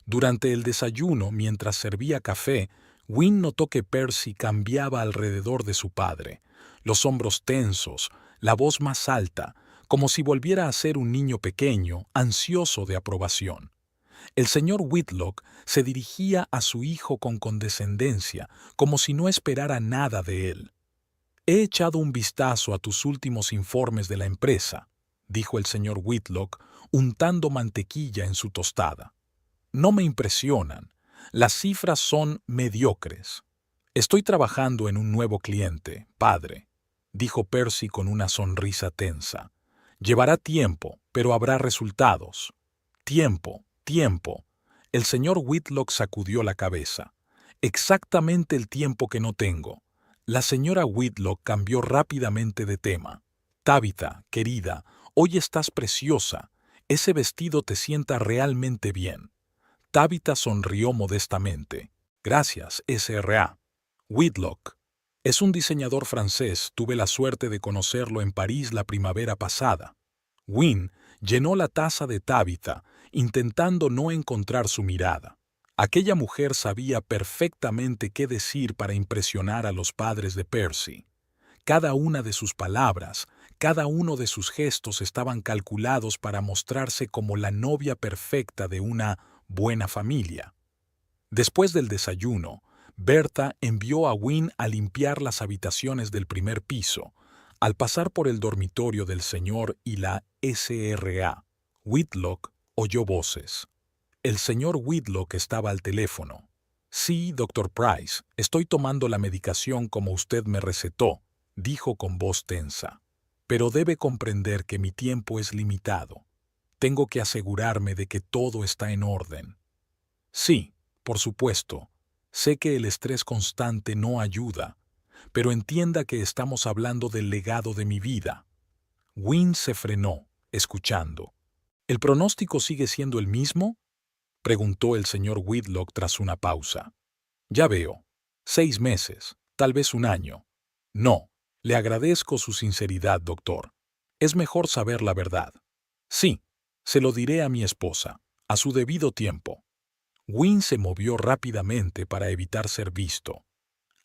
Durante el desayuno, mientras servía café, Wynne notó que Percy cambiaba alrededor de su padre, los hombros tensos, la voz más alta, como si volviera a ser un niño pequeño, ansioso de aprobación. El señor Whitlock se dirigía a su hijo con condescendencia, como si no esperara nada de él. «He echado un vistazo a tus últimos informes de la empresa», dijo el señor Whitlock, untando mantequilla en su tostada. «No me impresionan. Las cifras son mediocres». «Estoy trabajando en un nuevo cliente, padre», dijo Percy con una sonrisa tensa. «Llevará tiempo, pero habrá resultados». «Tiempo, tiempo». El señor Whitlock sacudió la cabeza. «Exactamente el tiempo que no tengo». La señora Whitlock cambió rápidamente de tema. «Tabitha, querida, hoy estás preciosa. Ese vestido te sienta realmente bien». Tabitha sonrió modestamente. «Gracias, S.R.A. Whitlock. Es un diseñador francés, tuve la suerte de conocerlo en París la primavera pasada». Wynne llenó la taza de Tabitha, intentando no encontrar su mirada. Aquella mujer sabía perfectamente qué decir para impresionar a los padres de Percy. Cada una de sus palabras, cada uno de sus gestos estaban calculados para mostrarse como la novia perfecta de una buena familia. Después del desayuno, Bertha envió a Wynne a limpiar las habitaciones del primer piso. Al pasar por el dormitorio del señor y la S.R.A., Whitlock oyó voces. El señor Whitlock estaba al teléfono. «Sí, doctor Price, estoy tomando la medicación como usted me recetó», dijo con voz tensa. «Pero debe comprender que mi tiempo es limitado. Tengo que asegurarme de que todo está en orden». «Sí, por supuesto. Sé que el estrés constante no ayuda, pero entienda que estamos hablando del legado de mi vida». Wynne se frenó, escuchando. «¿El pronóstico sigue siendo el mismo?», preguntó el señor Whitlock tras una pausa. «Ya veo. 6 meses, tal vez un año». «No, le agradezco su sinceridad, doctor. Es mejor saber la verdad». «Sí, se lo diré a mi esposa, a su debido tiempo». Wynne se movió rápidamente para evitar ser visto.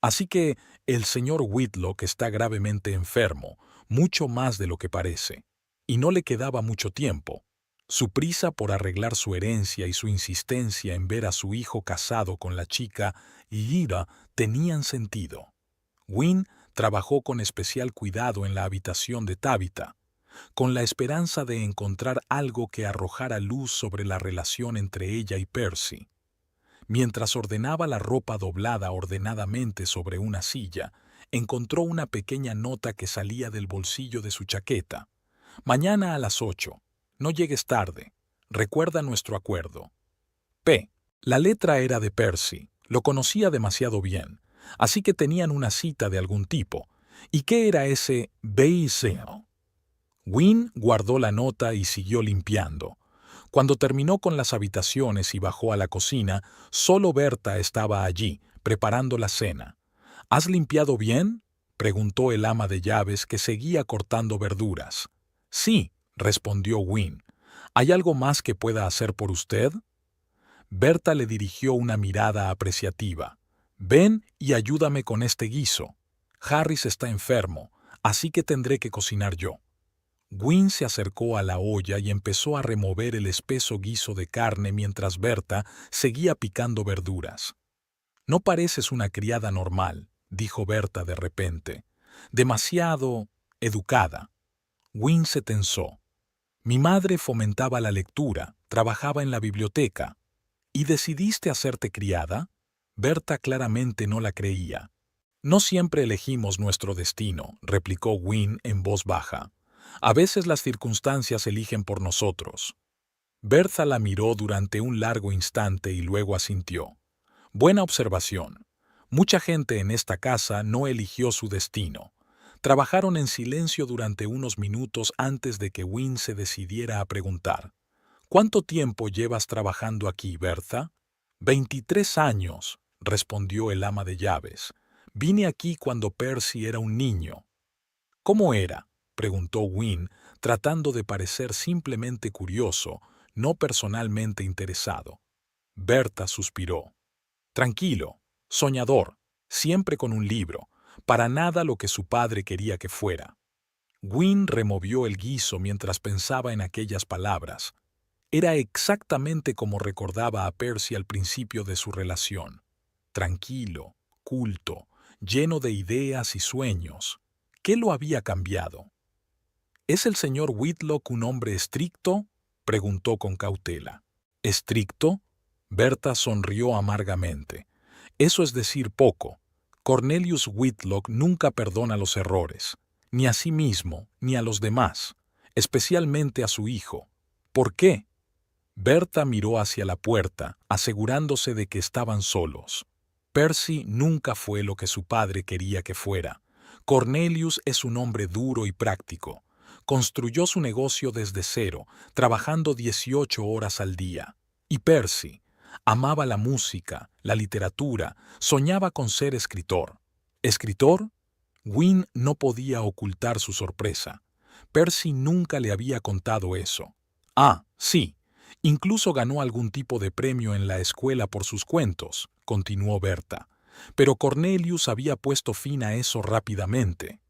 «Así que el señor Whitlock está gravemente enfermo, mucho más de lo que parece, y no le quedaba mucho tiempo». Su prisa por arreglar su herencia y su insistencia en ver a su hijo casado con la chica Lyra tenían sentido. Wynne trabajó con especial cuidado en la habitación de Tabitha, con la esperanza de encontrar algo que arrojara luz sobre la relación entre ella y Percy. Mientras ordenaba la ropa doblada ordenadamente sobre una silla, encontró una pequeña nota que salía del bolsillo de su chaqueta. «Mañana a las 8. No llegues tarde. Recuerda nuestro acuerdo». P. La letra era de Percy. Lo conocía demasiado bien. Así que tenían una cita de algún tipo. ¿Y qué era ese Beiseo? Wynne guardó la nota y siguió limpiando. Cuando terminó con las habitaciones y bajó a la cocina, solo Bertha estaba allí, preparando la cena. «¿Has limpiado bien?», preguntó el ama de llaves que seguía cortando verduras. «Sí», respondió Wynne. «¿Hay algo más que pueda hacer por usted?». Bertha le dirigió una mirada apreciativa. «Ven y ayúdame con este guiso. Harris está enfermo, así que tendré que cocinar yo». Wynne se acercó a la olla y empezó a remover el espeso guiso de carne mientras Bertha seguía picando verduras. No pareces una criada normal, dijo Berta de repente. Demasiado educada. Wynne se tensó. Mi madre fomentaba la lectura, trabajaba en la biblioteca. ¿Y decidiste hacerte criada? Berta claramente no la creía. No siempre elegimos nuestro destino, replicó Wynne en voz baja. A veces las circunstancias eligen por nosotros. Berta la miró durante un largo instante y luego asintió. Buena observación. Mucha gente en esta casa no eligió su destino. Trabajaron en silencio durante unos minutos antes de que Wynne se decidiera a preguntar. ¿Cuánto tiempo llevas trabajando aquí, Bertha? 23 años, respondió el ama de llaves. Vine aquí cuando Percy era un niño. ¿Cómo era?, preguntó Wynne, tratando de parecer simplemente curioso, no personalmente interesado. Berta suspiró. Tranquilo, soñador, siempre con un libro, para nada lo que su padre quería que fuera. Wynne removió el guiso mientras pensaba en aquellas palabras. Era exactamente como recordaba a Percy al principio de su relación. Tranquilo, culto, lleno de ideas y sueños. ¿Qué lo había cambiado? ¿Es el señor Whitlock un hombre estricto?, preguntó con cautela. ¿Estricto? Berta sonrió amargamente. Eso es decir poco. Cornelius Whitlock nunca perdona los errores, ni a sí mismo, ni a los demás, especialmente a su hijo. ¿Por qué? Berta miró hacia la puerta, asegurándose de que estaban solos. Percy nunca fue lo que su padre quería que fuera. Cornelius es un hombre duro y práctico. Construyó su negocio desde cero, trabajando 18 horas al día. Y Percy amaba la música, la literatura, soñaba con ser escritor. ¿Escritor? Wynne no podía ocultar su sorpresa. Percy nunca le había contado eso. Ah, sí. Incluso ganó algún tipo de premio en la escuela por sus cuentos, continuó Berta. Pero Cornelius había puesto fin a eso rápidamente.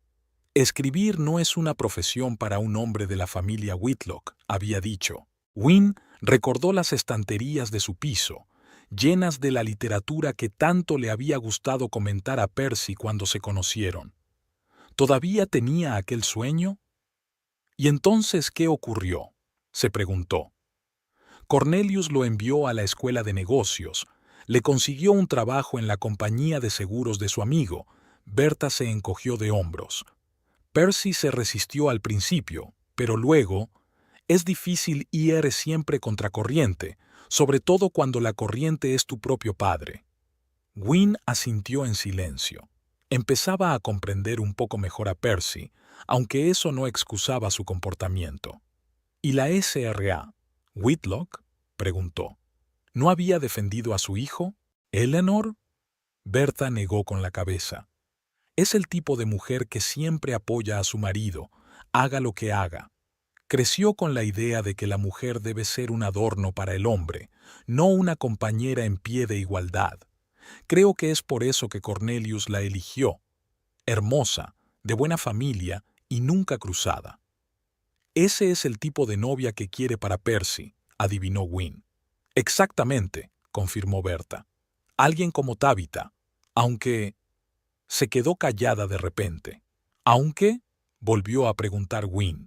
Escribir no es una profesión para un hombre de la familia Whitlock, había dicho. Wynne recordó las estanterías de su piso, llenas de la literatura que tanto le había gustado comentar a Percy cuando se conocieron. ¿Todavía tenía aquel sueño? ¿Y entonces qué ocurrió?, se preguntó. Cornelius lo envió a la escuela de negocios. Le consiguió un trabajo en la compañía de seguros de su amigo. Berta se encogió de hombros. Percy se resistió al principio, pero luego... Es difícil ir siempre contracorriente, sobre todo cuando la corriente es tu propio padre. Wynne asintió en silencio. Empezaba a comprender un poco mejor a Percy, aunque eso no excusaba su comportamiento. ¿Y la S.R.A.? ¿Whitlock?, preguntó. ¿No había defendido a su hijo? ¿Eleanor? Berta negó con la cabeza. Es el tipo de mujer que siempre apoya a su marido, haga lo que haga. Creció con la idea de que la mujer debe ser un adorno para el hombre, no una compañera en pie de igualdad. Creo que es por eso que Cornelius la eligió. Hermosa, de buena familia y nunca cruzada. Ese es el tipo de novia que quiere para Percy, adivinó Wynne. Exactamente, confirmó Berta. Alguien como Tabitha, aunque... Se quedó callada de repente. ¿Aunque? Volvió a preguntar Wynne.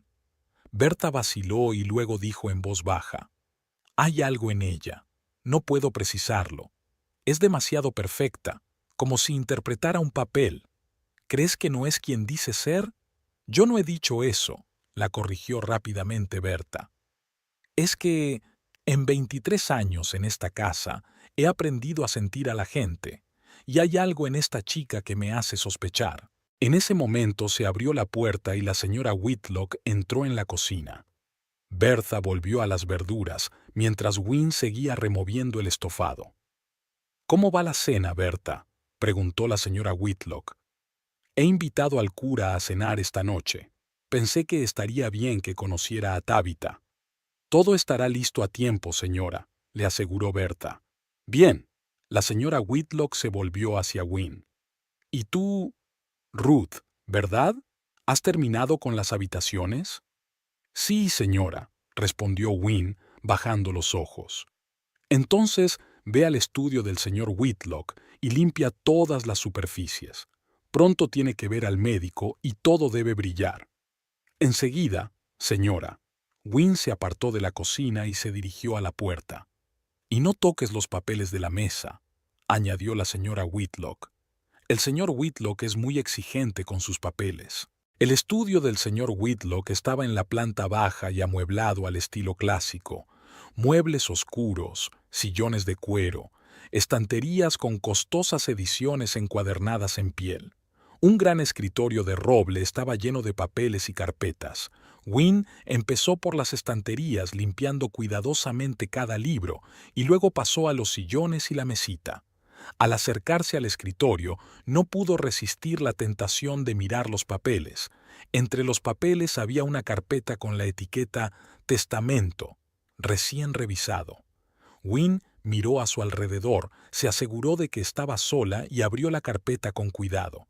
Berta vaciló y luego dijo en voz baja. Hay algo en ella. No puedo precisarlo. Es demasiado perfecta, como si interpretara un papel. ¿Crees que no es quien dice ser? Yo no he dicho eso, la corrigió rápidamente Berta. Es que, en 23 años en esta casa, he aprendido a sentir a la gente, y hay algo en esta chica que me hace sospechar. En ese momento se abrió la puerta y la señora Whitlock entró en la cocina. Bertha volvió a las verduras, mientras Wynne seguía removiendo el estofado. ¿Cómo va la cena, Bertha?, preguntó la señora Whitlock. He invitado al cura a cenar esta noche. Pensé que estaría bien que conociera a Tabitha. Todo estará listo a tiempo, señora, le aseguró Bertha. Bien. La señora Whitlock se volvió hacia Wynne. ¿Y tú, Ruth, verdad? ¿Has terminado con las habitaciones? Sí, señora, respondió Wynne, bajando los ojos. Entonces ve al estudio del señor Whitlock y limpia todas las superficies. Pronto tiene que ver al médico y todo debe brillar. Enseguida, señora. Wynne se apartó de la cocina y se dirigió a la puerta. «Y no toques los papeles de la mesa», añadió la señora Whitlock. «El señor Whitlock es muy exigente con sus papeles». El estudio del señor Whitlock estaba en la planta baja y amueblado al estilo clásico. Muebles oscuros, sillones de cuero, estanterías con costosas ediciones encuadernadas en piel. Un gran escritorio de roble estaba lleno de papeles y carpetas. Wynne empezó por las estanterías limpiando cuidadosamente cada libro y luego pasó a los sillones y la mesita. Al acercarse al escritorio, no pudo resistir la tentación de mirar los papeles. Entre los papeles había una carpeta con la etiqueta «Testamento», recién revisado. Wynne miró a su alrededor, se aseguró de que estaba sola y abrió la carpeta con cuidado.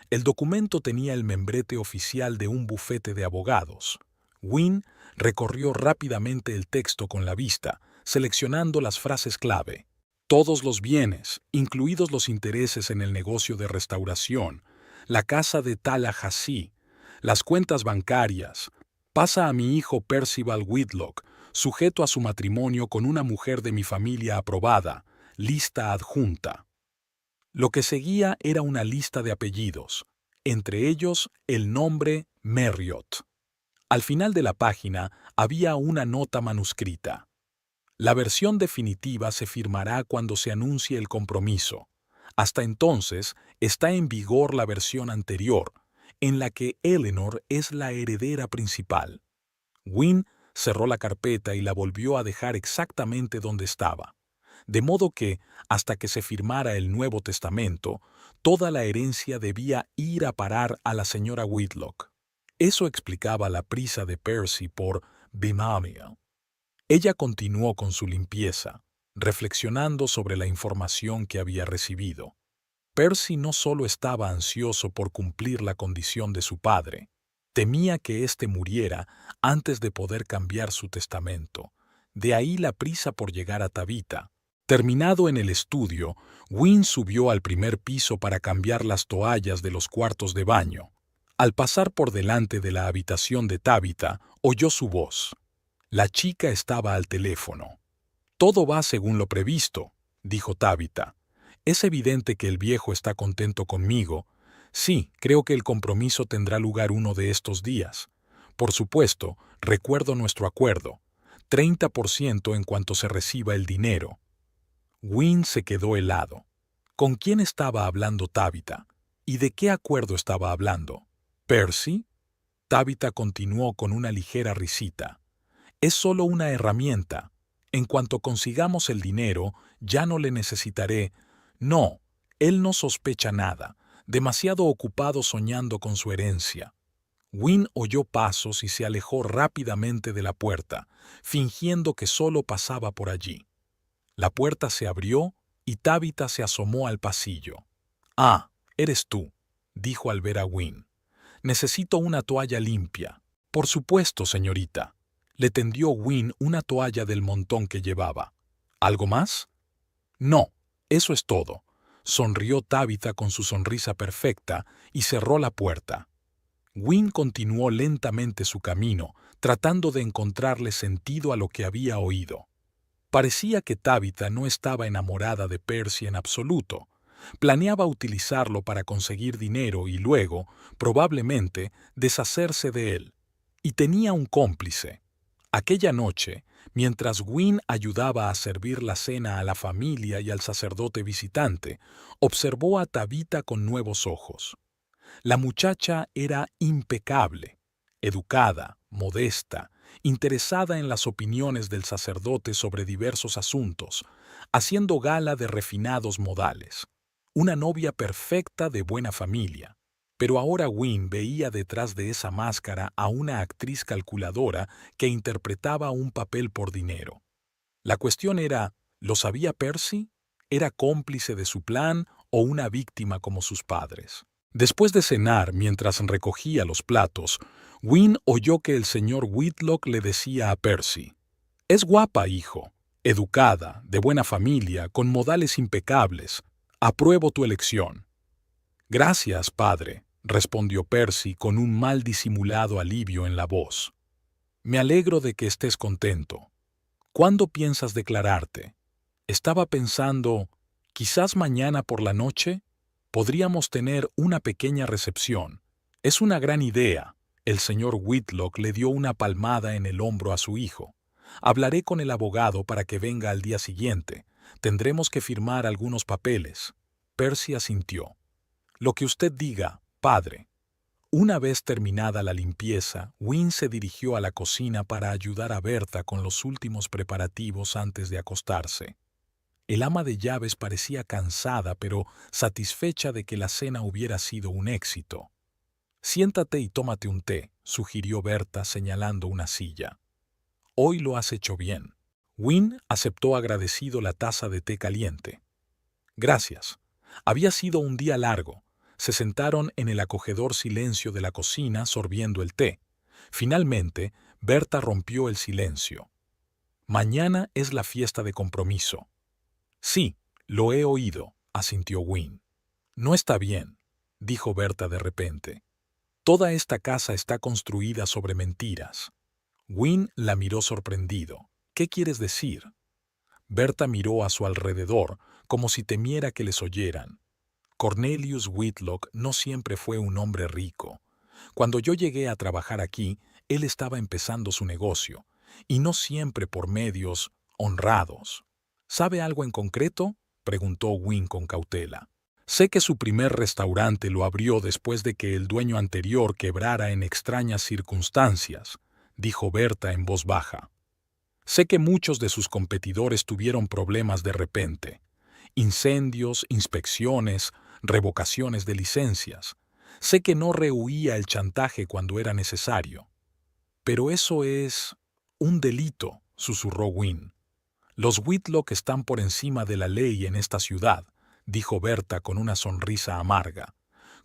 El documento tenía el membrete oficial de un bufete de abogados. Wynne recorrió rápidamente el texto con la vista, seleccionando las frases clave. Todos los bienes, incluidos los intereses en el negocio de restauración, la casa de Tallahassee, las cuentas bancarias, pasa a mi hijo Percival Whitlock, sujeto a su matrimonio con una mujer de mi familia aprobada, lista adjunta. Lo que seguía era una lista de apellidos, entre ellos el nombre Marriott. Al final de la página había una nota manuscrita. La versión definitiva se firmará cuando se anuncie el compromiso. Hasta entonces está en vigor la versión anterior, en la que Eleanor es la heredera principal. Wynne cerró la carpeta y la volvió a dejar exactamente donde estaba. De modo que, hasta que se firmara el Nuevo Testamento, toda la herencia debía ir a parar a la señora Whitlock. Eso explicaba la prisa de Percy por Binomial. Ella continuó con su limpieza, reflexionando sobre la información que había recibido. Percy no solo estaba ansioso por cumplir la condición de su padre, temía que éste muriera antes de poder cambiar su testamento. De ahí la prisa por llegar a Tabitha. Terminado en el estudio, Wynne subió al primer piso para cambiar las toallas de los cuartos de baño. Al pasar por delante de la habitación de Tabitha, oyó su voz. La chica estaba al teléfono. «Todo va según lo previsto», dijo Tabitha. «Es evidente que el viejo está contento conmigo. Sí, creo que el compromiso tendrá lugar uno de estos días. Por supuesto, recuerdo nuestro acuerdo. 30% en cuanto se reciba el dinero». Wynne se quedó helado. ¿Con quién estaba hablando Tabitha? ¿Y de qué acuerdo estaba hablando? ¿Percy? Tabitha continuó con una ligera risita. «Es solo una herramienta. En cuanto consigamos el dinero, ya no le necesitaré». «No, él no sospecha nada, demasiado ocupado soñando con su herencia». Wynne oyó pasos y se alejó rápidamente de la puerta, fingiendo que solo pasaba por allí. La puerta se abrió y Tabitha se asomó al pasillo. «Ah, eres tú», dijo al ver a Wynne. «Necesito una toalla limpia». «Por supuesto, señorita». Le tendió Wynne una toalla del montón que llevaba. «¿Algo más?» «No, eso es todo», sonrió Tabitha con su sonrisa perfecta y cerró la puerta. Wynne continuó lentamente su camino, tratando de encontrarle sentido a lo que había oído. Parecía que Tabitha no estaba enamorada de Percy en absoluto. Planeaba utilizarlo para conseguir dinero y luego, probablemente, deshacerse de él. Y tenía un cómplice. Aquella noche, mientras Wynne ayudaba a servir la cena a la familia y al sacerdote visitante, observó a Tabitha con nuevos ojos. La muchacha era impecable, educada, modesta, interesada en las opiniones del sacerdote sobre diversos asuntos, haciendo gala de refinados modales. Una novia perfecta de buena familia. Pero ahora Wynne veía detrás de esa máscara a una actriz calculadora que interpretaba un papel por dinero. La cuestión era, ¿lo sabía Percy? ¿Era cómplice de su plan o una víctima como sus padres? Después de cenar, mientras recogía los platos, Wynne oyó que el señor Whitlock le decía a Percy: «Es guapa, hijo, educada, de buena familia, con modales impecables. Apruebo tu elección. Gracias, padre, respondió Percy con un mal disimulado alivio en la voz. Me alegro de que estés contento. ¿Cuándo piensas declararte? Estaba pensando, quizás mañana por la noche podríamos tener una pequeña recepción. Es una gran idea. El señor Whitlock le dio una palmada en el hombro a su hijo. Hablaré con el abogado para que venga al día siguiente. Tendremos que firmar algunos papeles. Percy asintió. Lo que usted diga, padre. Una vez terminada la limpieza, Wynne se dirigió a la cocina para ayudar a Bertha con los últimos preparativos antes de acostarse. El ama de llaves parecía cansada, pero satisfecha de que la cena hubiera sido un éxito. Siéntate y tómate un té, sugirió Bertha señalando una silla. Hoy lo has hecho bien. Wynne aceptó agradecido la taza de té caliente. Gracias. Había sido un día largo. Se sentaron en el acogedor silencio de la cocina sorbiendo el té. Finalmente, Bertha rompió el silencio. Mañana es la fiesta de compromiso. Sí, lo he oído, asintió Wynne. No está bien, dijo Bertha de repente. Toda esta casa está construida sobre mentiras. Wynne la miró sorprendido. ¿Qué quieres decir? Bertha miró a su alrededor, como si temiera que les oyeran. Cornelius Whitlock no siempre fue un hombre rico. Cuando yo llegué a trabajar aquí, él estaba empezando su negocio, y no siempre por medios honrados. ¿Sabe algo en concreto?, preguntó Wynne con cautela. Sé que su primer restaurante lo abrió después de que el dueño anterior quebrara en extrañas circunstancias, dijo Bertha en voz baja. Sé que muchos de sus competidores tuvieron problemas de repente. Incendios, inspecciones, revocaciones de licencias. Sé que no rehuía el chantaje cuando era necesario. Pero eso es un delito, susurró Wynne. Los Whitlock están por encima de la ley en esta ciudad, dijo Bertha con una sonrisa amarga.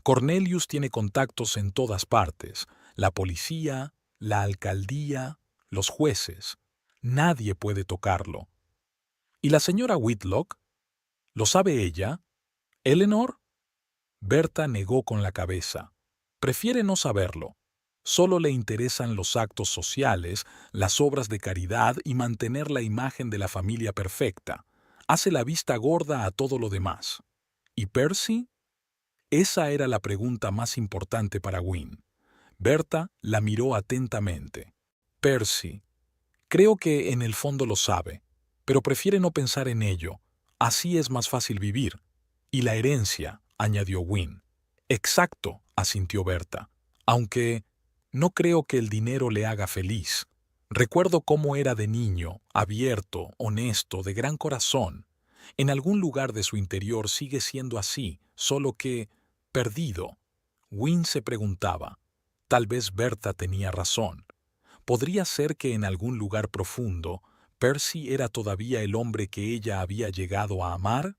Cornelius tiene contactos en todas partes, la policía, la alcaldía, los jueces. Nadie puede tocarlo. ¿Y la señora Whitlock? ¿Lo sabe ella? ¿Eleanor? Bertha negó con la cabeza. Prefiere no saberlo. Solo le interesan los actos sociales, las obras de caridad y mantener la imagen de la familia perfecta. Hace la vista gorda a todo lo demás. ¿Y Percy? Esa era la pregunta más importante para Wynne. Bertha la miró atentamente. Percy. Creo que en el fondo lo sabe, pero prefiere no pensar en ello. Así es más fácil vivir. Y la herencia, añadió Wynne. Exacto, asintió Bertha. Aunque no creo que el dinero le haga feliz. Recuerdo cómo era de niño, abierto, honesto, de gran corazón. En algún lugar de su interior sigue siendo así, solo que perdido. Wynne se preguntaba. Tal vez Bertha tenía razón. ¿Podría ser que en algún lugar profundo Percy era todavía el hombre que ella había llegado a amar?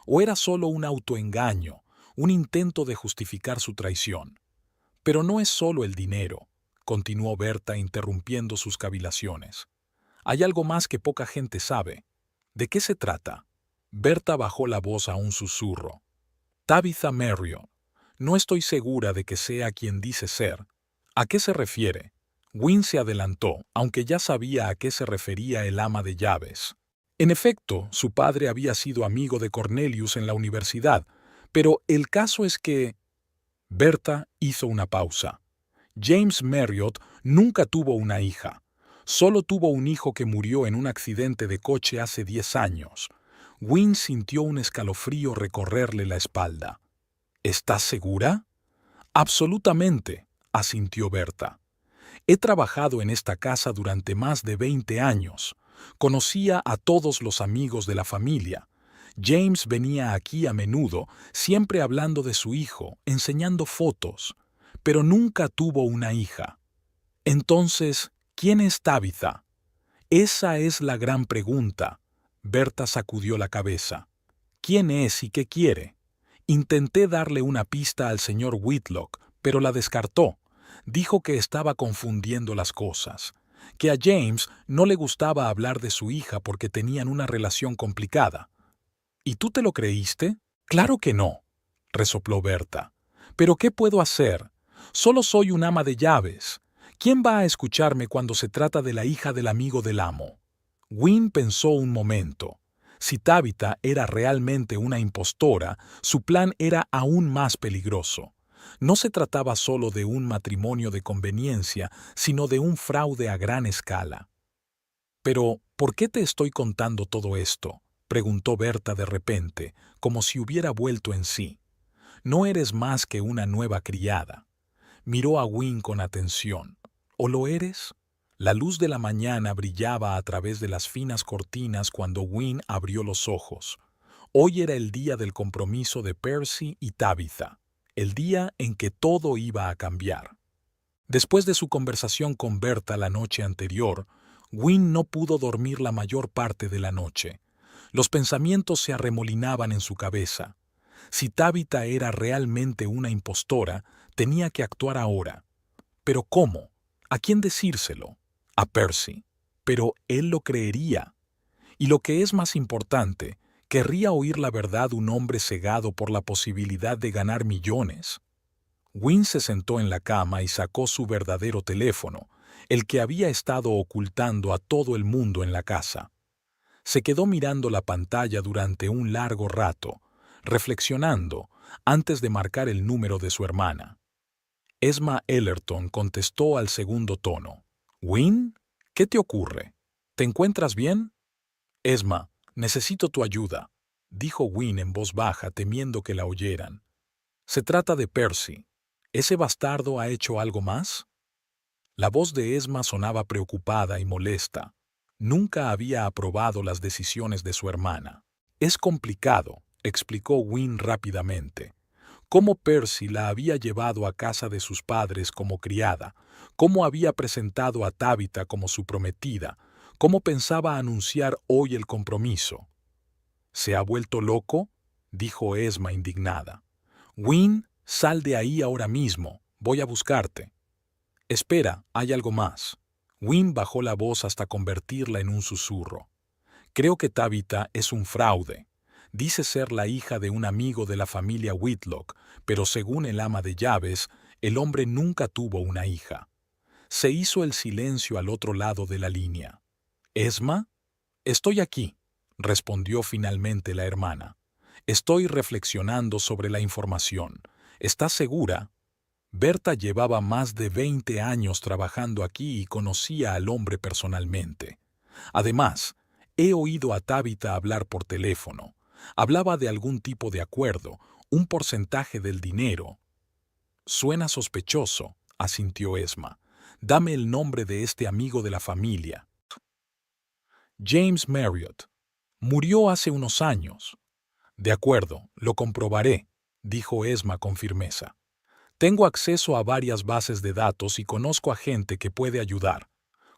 ¿O era solo un autoengaño, un intento de justificar su traición? Pero no es solo el dinero, continuó Bertha interrumpiendo sus cavilaciones. Hay algo más que poca gente sabe. ¿De qué se trata? Bertha bajó la voz a un susurro. Tabitha Merriott. No estoy segura de que sea quien dice ser. ¿A qué se refiere? Wynne se adelantó, aunque ya sabía a qué se refería el ama de llaves. En efecto, su padre había sido amigo de Cornelius en la universidad, pero el caso es que... Bertha hizo una pausa. James Merriott nunca tuvo una hija. Solo tuvo un hijo que murió en un accidente de coche hace 10 años. Wynne sintió un escalofrío recorrerle la espalda. ¿Estás segura? Absolutamente, asintió Bertha. He trabajado en esta casa durante más de 20 años. Conocía a todos los amigos de la familia. James venía aquí a menudo, siempre hablando de su hijo, enseñando fotos, pero nunca tuvo una hija. Entonces, ¿quién es Tabitha? Esa es la gran pregunta. Bertha sacudió la cabeza. ¿Quién es y qué quiere? Intenté darle una pista al señor Whitlock, pero la descartó. Dijo que estaba confundiendo las cosas, que a James no le gustaba hablar de su hija porque tenían una relación complicada. ¿Y tú te lo creíste? Claro que no, resopló Berta. ¿Pero qué puedo hacer? Solo soy un ama de llaves. ¿Quién va a escucharme cuando se trata de la hija del amigo del amo? Wynne pensó un momento. Si Tabitha era realmente una impostora, su plan era aún más peligroso. No se trataba solo de un matrimonio de conveniencia, sino de un fraude a gran escala. Pero, ¿por qué te estoy contando todo esto?, preguntó Berta de repente, como si hubiera vuelto en sí. No eres más que una nueva criada. Miró a Wynne con atención. ¿O lo eres? La luz de la mañana brillaba a través de las finas cortinas cuando Wynne abrió los ojos. Hoy era el día del compromiso de Percy y Tabitha, el día en que todo iba a cambiar. Después de su conversación con Berta la noche anterior, Wynne no pudo dormir la mayor parte de la noche. Los pensamientos se arremolinaban en su cabeza. Si Tabitha era realmente una impostora, tenía que actuar ahora. ¿Pero cómo? ¿A quién decírselo? A Percy. Pero él lo creería. Y lo que es más importante, querría oír la verdad un hombre cegado por la posibilidad de ganar millones. Wynne se sentó en la cama y sacó su verdadero teléfono, el que había estado ocultando a todo el mundo en la casa. Se quedó mirando la pantalla durante un largo rato, reflexionando, antes de marcar el número de su hermana. Esma Ellerton contestó al segundo tono. «¿Wynne? ¿Qué te ocurre? ¿Te encuentras bien?» «Esma, necesito tu ayuda», dijo Wynne en voz baja temiendo que la oyeran. «Se trata de Percy. ¿Ese bastardo ha hecho algo más?» La voz de Esma sonaba preocupada y molesta. Nunca había aprobado las decisiones de su hermana. «Es complicado», explicó Wynne rápidamente. Cómo Percy la había llevado a casa de sus padres como criada, cómo había presentado a Tabitha como su prometida, cómo pensaba anunciar hoy el compromiso. «¿Se ha vuelto loco?», dijo Esma indignada. «Wynne, sal de ahí ahora mismo. Voy a buscarte». «Espera, hay algo más». Wynne bajó la voz hasta convertirla en un susurro. «Creo que Tabitha es un fraude. Dice ser la hija de un amigo de la familia Whitlock, pero según el ama de llaves, el hombre nunca tuvo una hija». Se hizo el silencio al otro lado de la línea. «¿Esma?» «Estoy aquí», respondió finalmente la hermana. «Estoy reflexionando sobre la información. ¿Estás segura?» Berta llevaba más de 20 años trabajando aquí y conocía al hombre personalmente. Además, he oído a Tabitha hablar por teléfono. Hablaba de algún tipo de acuerdo, un porcentaje del dinero. «Suena sospechoso», asintió Esma. «Dame el nombre de este amigo de la familia». «James Marriott. Murió hace unos años». «De acuerdo, lo comprobaré», dijo Esma con firmeza. «Tengo acceso a varias bases de datos y conozco a gente que puede ayudar.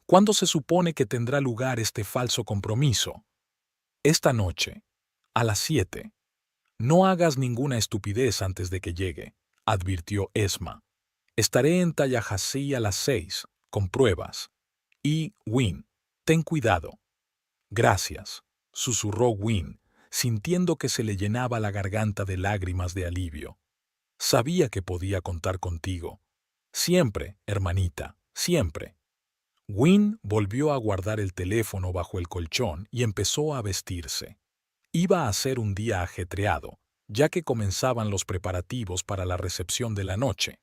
¿Cuándo se supone que tendrá lugar este falso compromiso?» «Esta noche, a las 7. No hagas ninguna estupidez antes de que llegue», advirtió Esma. «Estaré en Tallahassee a las 6, con pruebas. Y, Wynne, ten cuidado». «Gracias», susurró Wynne, sintiendo que se le llenaba la garganta de lágrimas de alivio. «Sabía que podía contar contigo. Siempre, hermanita, siempre». Wynne volvió a guardar el teléfono bajo el colchón y empezó a vestirse. Iba a ser un día ajetreado, ya que comenzaban los preparativos para la recepción de la noche.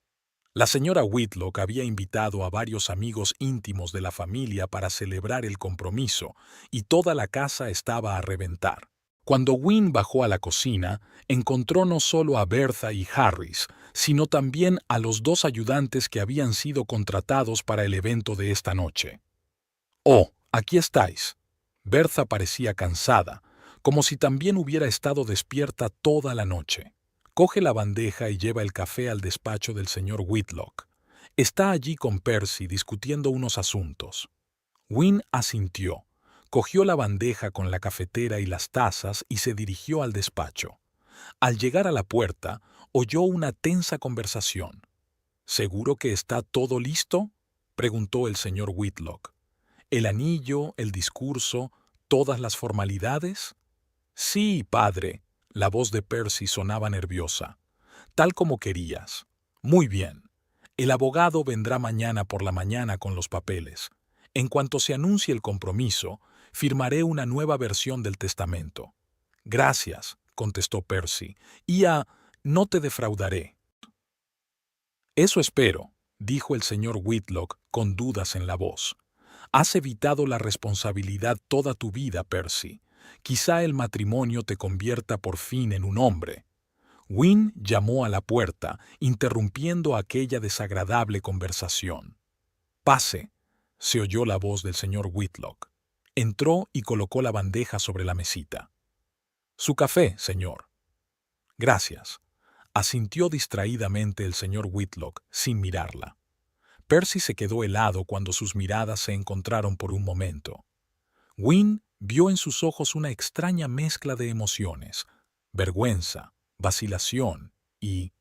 La señora Whitlock había invitado a varios amigos íntimos de la familia para celebrar el compromiso, y toda la casa estaba a reventar. Cuando Wynne bajó a la cocina, encontró no solo a Bertha y Harris, sino también a los 2 ayudantes que habían sido contratados para el evento de esta noche. «Oh, aquí estáis». Bertha parecía cansada, como si también hubiera estado despierta toda la noche. Coge la bandeja y lleva el café al despacho del señor Whitlock. Está allí con Percy discutiendo unos asuntos. Wynne asintió, cogió la bandeja con la cafetera y las tazas y se dirigió al despacho. Al llegar a la puerta, oyó una tensa conversación. «¿Seguro que está todo listo?», preguntó el señor Whitlock. «¿El anillo, el discurso, todas las formalidades?» «Sí, padre», La voz de Percy sonaba nerviosa. Tal como querías. Muy bien. El abogado vendrá mañana por la mañana con los papeles. En cuanto se anuncie el compromiso, firmaré una nueva versión del testamento. Gracias, contestó Percy, no te defraudaré. Eso espero, dijo el señor Whitlock con dudas en la voz. Has evitado la responsabilidad toda tu vida, Percy. Quizá el matrimonio te convierta por fin en un hombre. Wynne llamó a la puerta, interrumpiendo aquella desagradable conversación. Pase, se oyó la voz del señor Whitlock. Entró y colocó la bandeja sobre la mesita. Su café, señor. Gracias, asintió distraídamente el señor Whitlock, sin mirarla. Percy se quedó helado cuando sus miradas se encontraron por un momento. Wynne vio en sus ojos una extraña mezcla de emociones: vergüenza, vacilación y...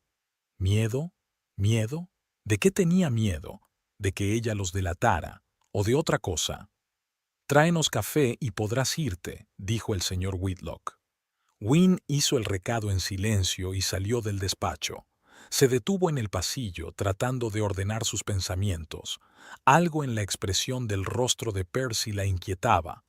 ¿miedo? ¿Miedo? ¿De qué tenía miedo? ¿De que ella los delatara? ¿O de otra cosa? Tráenos café y podrás irte, dijo el señor Whitlock. Wynne hizo el recado en silencio y salió del despacho. Se detuvo en el pasillo tratando de ordenar sus pensamientos. Algo en la expresión del rostro de Percy la inquietaba.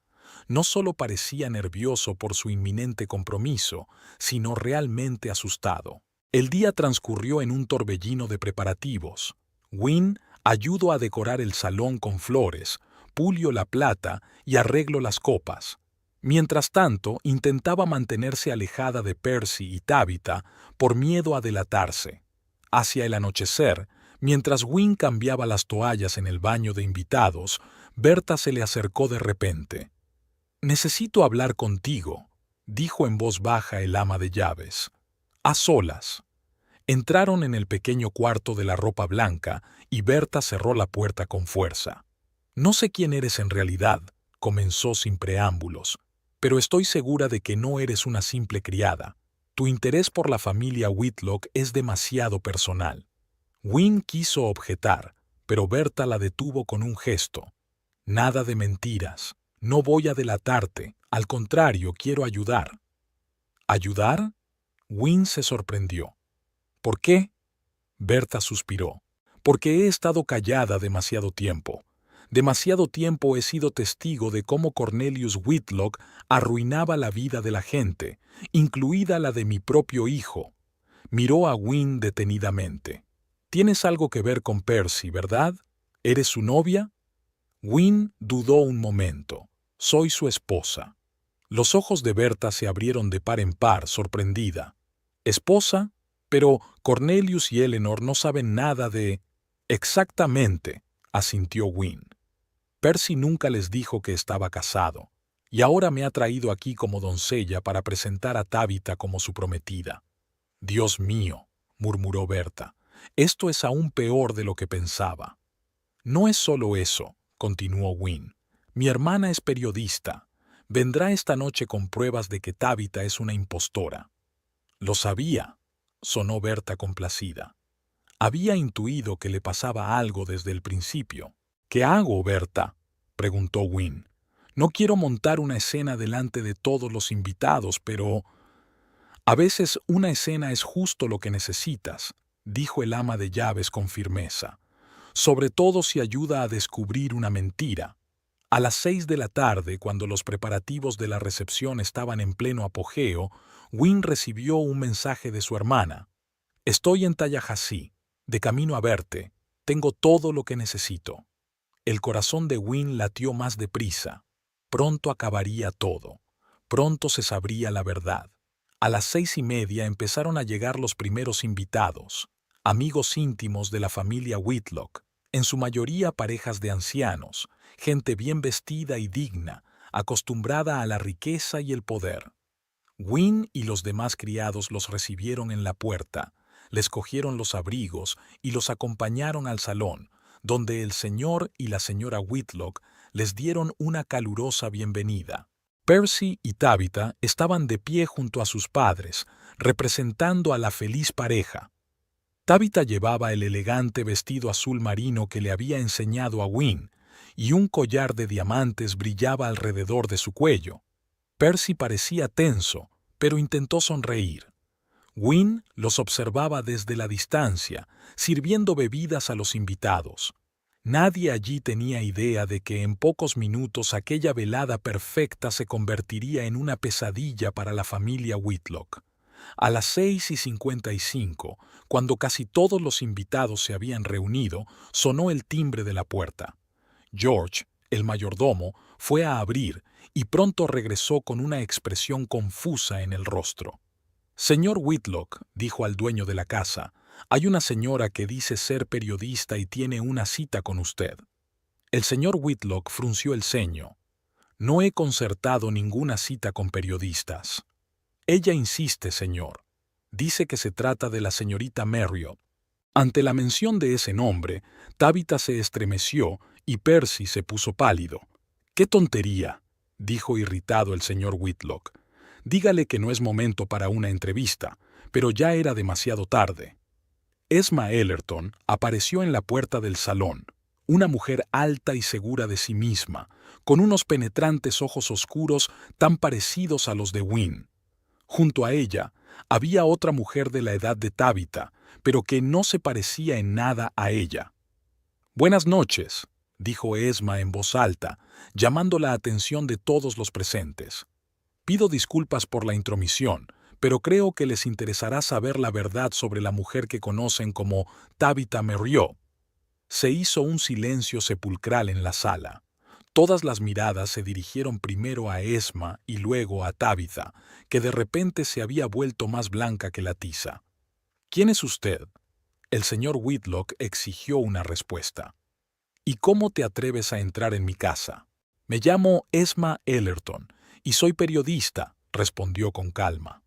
No solo parecía nervioso por su inminente compromiso, sino realmente asustado. El día transcurrió en un torbellino de preparativos. Wynne ayudó a decorar el salón con flores, pulió la plata y arregló las copas. Mientras tanto, intentaba mantenerse alejada de Percy y Tabitha por miedo a delatarse. Hacia el anochecer, mientras Wynne cambiaba las toallas en el baño de invitados, Berta se le acercó de repente. «Necesito hablar contigo», dijo en voz baja el ama de llaves. «A solas». Entraron en el pequeño cuarto de la ropa blanca y Berta cerró la puerta con fuerza. «No sé quién eres en realidad», comenzó sin preámbulos, «pero estoy segura de que no eres una simple criada. Tu interés por la familia Whitlock es demasiado personal». Wynne quiso objetar, pero Berta la detuvo con un gesto. «Nada de mentiras. No voy a delatarte. Al contrario, quiero ayudar». «¿Ayudar?» Wynne se sorprendió. «¿Por qué?» Berta suspiró. «Porque he estado callada demasiado tiempo. Demasiado tiempo he sido testigo de cómo Cornelius Whitlock arruinaba la vida de la gente, incluida la de mi propio hijo». Miró a Wynne detenidamente. «Tienes algo que ver con Percy, ¿verdad? ¿Eres su novia?» Wynne dudó un momento. «Soy su esposa». Los ojos de Berta se abrieron de par en par, sorprendida. «¿Esposa? Pero Cornelius y Eleanor no saben nada de...» «Exactamente», asintió Wynne. «Percy nunca les dijo que estaba casado, y ahora me ha traído aquí como doncella para presentar a Tabitha como su prometida». «Dios mío», murmuró Berta, «esto es aún peor de lo que pensaba». «No es solo eso», continuó Wynne. «Mi hermana es periodista. Vendrá esta noche con pruebas de que Tabitha es una impostora». «Lo sabía», sonó Berta complacida. Había intuido que le pasaba algo desde el principio. «¿Qué hago, Berta?», preguntó Wynne. «No quiero montar una escena delante de todos los invitados, pero...» «A veces una escena es justo lo que necesitas», dijo el ama de llaves con firmeza. «Sobre todo si ayuda a descubrir una mentira». A las 6 de la tarde, cuando los preparativos de la recepción estaban en pleno apogeo, Wynne recibió un mensaje de su hermana. «Estoy en Tallahassee, de camino a verte. Tengo todo lo que necesito». El corazón de Wynne latió más deprisa. Pronto acabaría todo. Pronto se sabría la verdad. A las 6:30 empezaron a llegar los primeros invitados, amigos íntimos de la familia Whitlock, en su mayoría parejas de ancianos, gente bien vestida y digna, acostumbrada a la riqueza y el poder. Wynne y los demás criados los recibieron en la puerta, les cogieron los abrigos y los acompañaron al salón, donde el señor y la señora Whitlock les dieron una calurosa bienvenida. Percy y Tabitha estaban de pie junto a sus padres, representando a la feliz pareja. Tabitha llevaba el elegante vestido azul marino que le había enseñado a Wynne, y un collar de diamantes brillaba alrededor de su cuello. Percy parecía tenso, pero intentó sonreír. Wynne los observaba desde la distancia, sirviendo bebidas a los invitados. Nadie allí tenía idea de que en pocos minutos aquella velada perfecta se convertiría en una pesadilla para la familia Whitlock. A las 6:55, cuando casi todos los invitados se habían reunido, sonó el timbre de la puerta. George, el mayordomo, fue a abrir y pronto regresó con una expresión confusa en el rostro. «Señor Whitlock», dijo al dueño de la casa, «hay una señora que dice ser periodista y tiene una cita con usted». El señor Whitlock frunció el ceño. «No he concertado ninguna cita con periodistas». «Ella insiste, señor. Dice que se trata de la señorita Marriott». Ante la mención de ese nombre, Tabitha se estremeció y Percy se puso pálido. «¡Qué tontería!», dijo irritado el señor Whitlock. «Dígale que no es momento para una entrevista», pero ya era demasiado tarde. Esma Ellerton apareció en la puerta del salón, una mujer alta y segura de sí misma, con unos penetrantes ojos oscuros tan parecidos a los de Wynne. Junto a ella había otra mujer de la edad de Tabitha, pero que no se parecía en nada a ella. «Buenas noches», dijo Esma en voz alta, llamando la atención de todos los presentes. «Pido disculpas por la intromisión, pero creo que les interesará saber la verdad sobre la mujer que conocen como Tabitha Marriott». Se hizo un silencio sepulcral en la sala. Todas las miradas se dirigieron primero a Esma y luego a Tabitha, que de repente se había vuelto más blanca que la tiza. «¿Quién es usted?», el señor Whitlock exigió una respuesta. «¿Y cómo te atreves a entrar en mi casa?». «Me llamo Esma Ellerton y soy periodista», respondió con calma.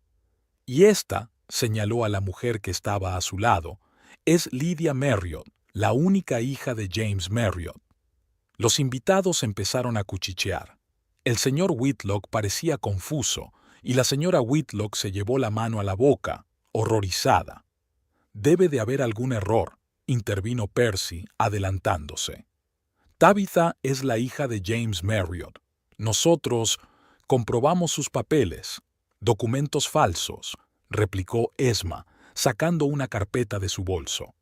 «Y esta», señaló a la mujer que estaba a su lado, «es Lydia Marriott, la única hija de James Marriott». Los invitados empezaron a cuchichear. El señor Whitlock parecía confuso y la señora Whitlock se llevó la mano a la boca, horrorizada. «Debe de haber algún error», intervino Percy, adelantándose. «Tabitha es la hija de James Marriott. Nosotros comprobamos sus papeles. Documentos falsos», replicó Esma, sacando una carpeta de su bolso.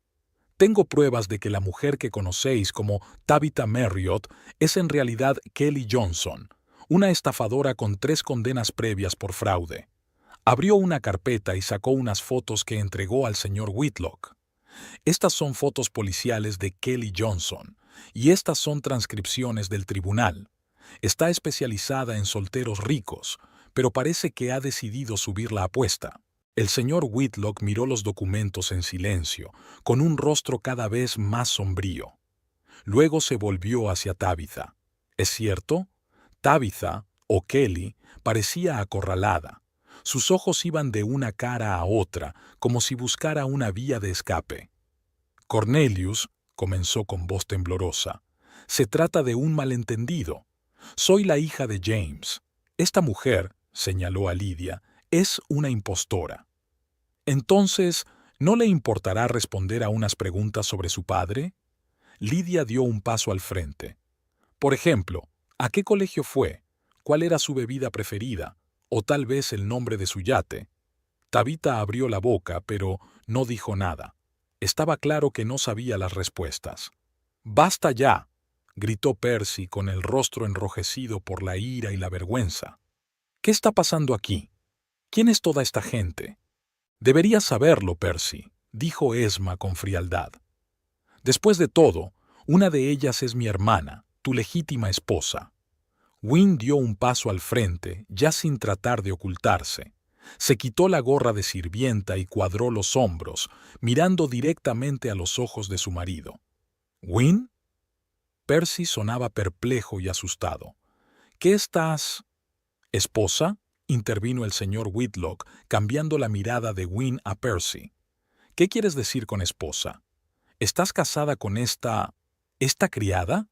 «Tengo pruebas de que la mujer que conocéis como Tabitha Marriott es en realidad Kelly Johnson, una estafadora con 3 condenas previas por fraude». Abrió una carpeta y sacó unas fotos que entregó al señor Whitlock. «Estas son fotos policiales de Kelly Johnson, y estas son transcripciones del tribunal. Está especializada en solteros ricos, pero parece que ha decidido subir la apuesta». El señor Whitlock miró los documentos en silencio, con un rostro cada vez más sombrío. Luego se volvió hacia Tabitha. ¿Es cierto? Tabitha, o Kelly, parecía acorralada. Sus ojos iban de una cara a otra, como si buscara una vía de escape. «Cornelius», comenzó con voz temblorosa, «se trata de un malentendido. Soy la hija de James. Esta mujer», señaló a Lydia, «es una impostora». «Entonces, ¿no le importará responder a unas preguntas sobre su padre?». Lydia dio un paso al frente. «Por ejemplo, ¿a qué colegio fue? ¿Cuál era su bebida preferida? O tal vez el nombre de su yate». Tabitha abrió la boca, pero no dijo nada. Estaba claro que no sabía las respuestas. «¡Basta ya!», gritó Percy con el rostro enrojecido por la ira y la vergüenza. «¿Qué está pasando aquí? ¿Quién es toda esta gente?». «Deberías saberlo, Percy», dijo Esma con frialdad. «Después de todo, una de ellas es mi hermana, tu legítima esposa». Wynne dio un paso al frente, ya sin tratar de ocultarse. Se quitó la gorra de sirvienta y cuadró los hombros, mirando directamente a los ojos de su marido. «¿Wynne?». Percy sonaba perplejo y asustado. «¿Qué estás...?» «¿Esposa?», intervino el señor Whitlock, cambiando la mirada de Wynne a Percy. «¿Qué quieres decir con esposa? ¿Estás casada con esta criada?».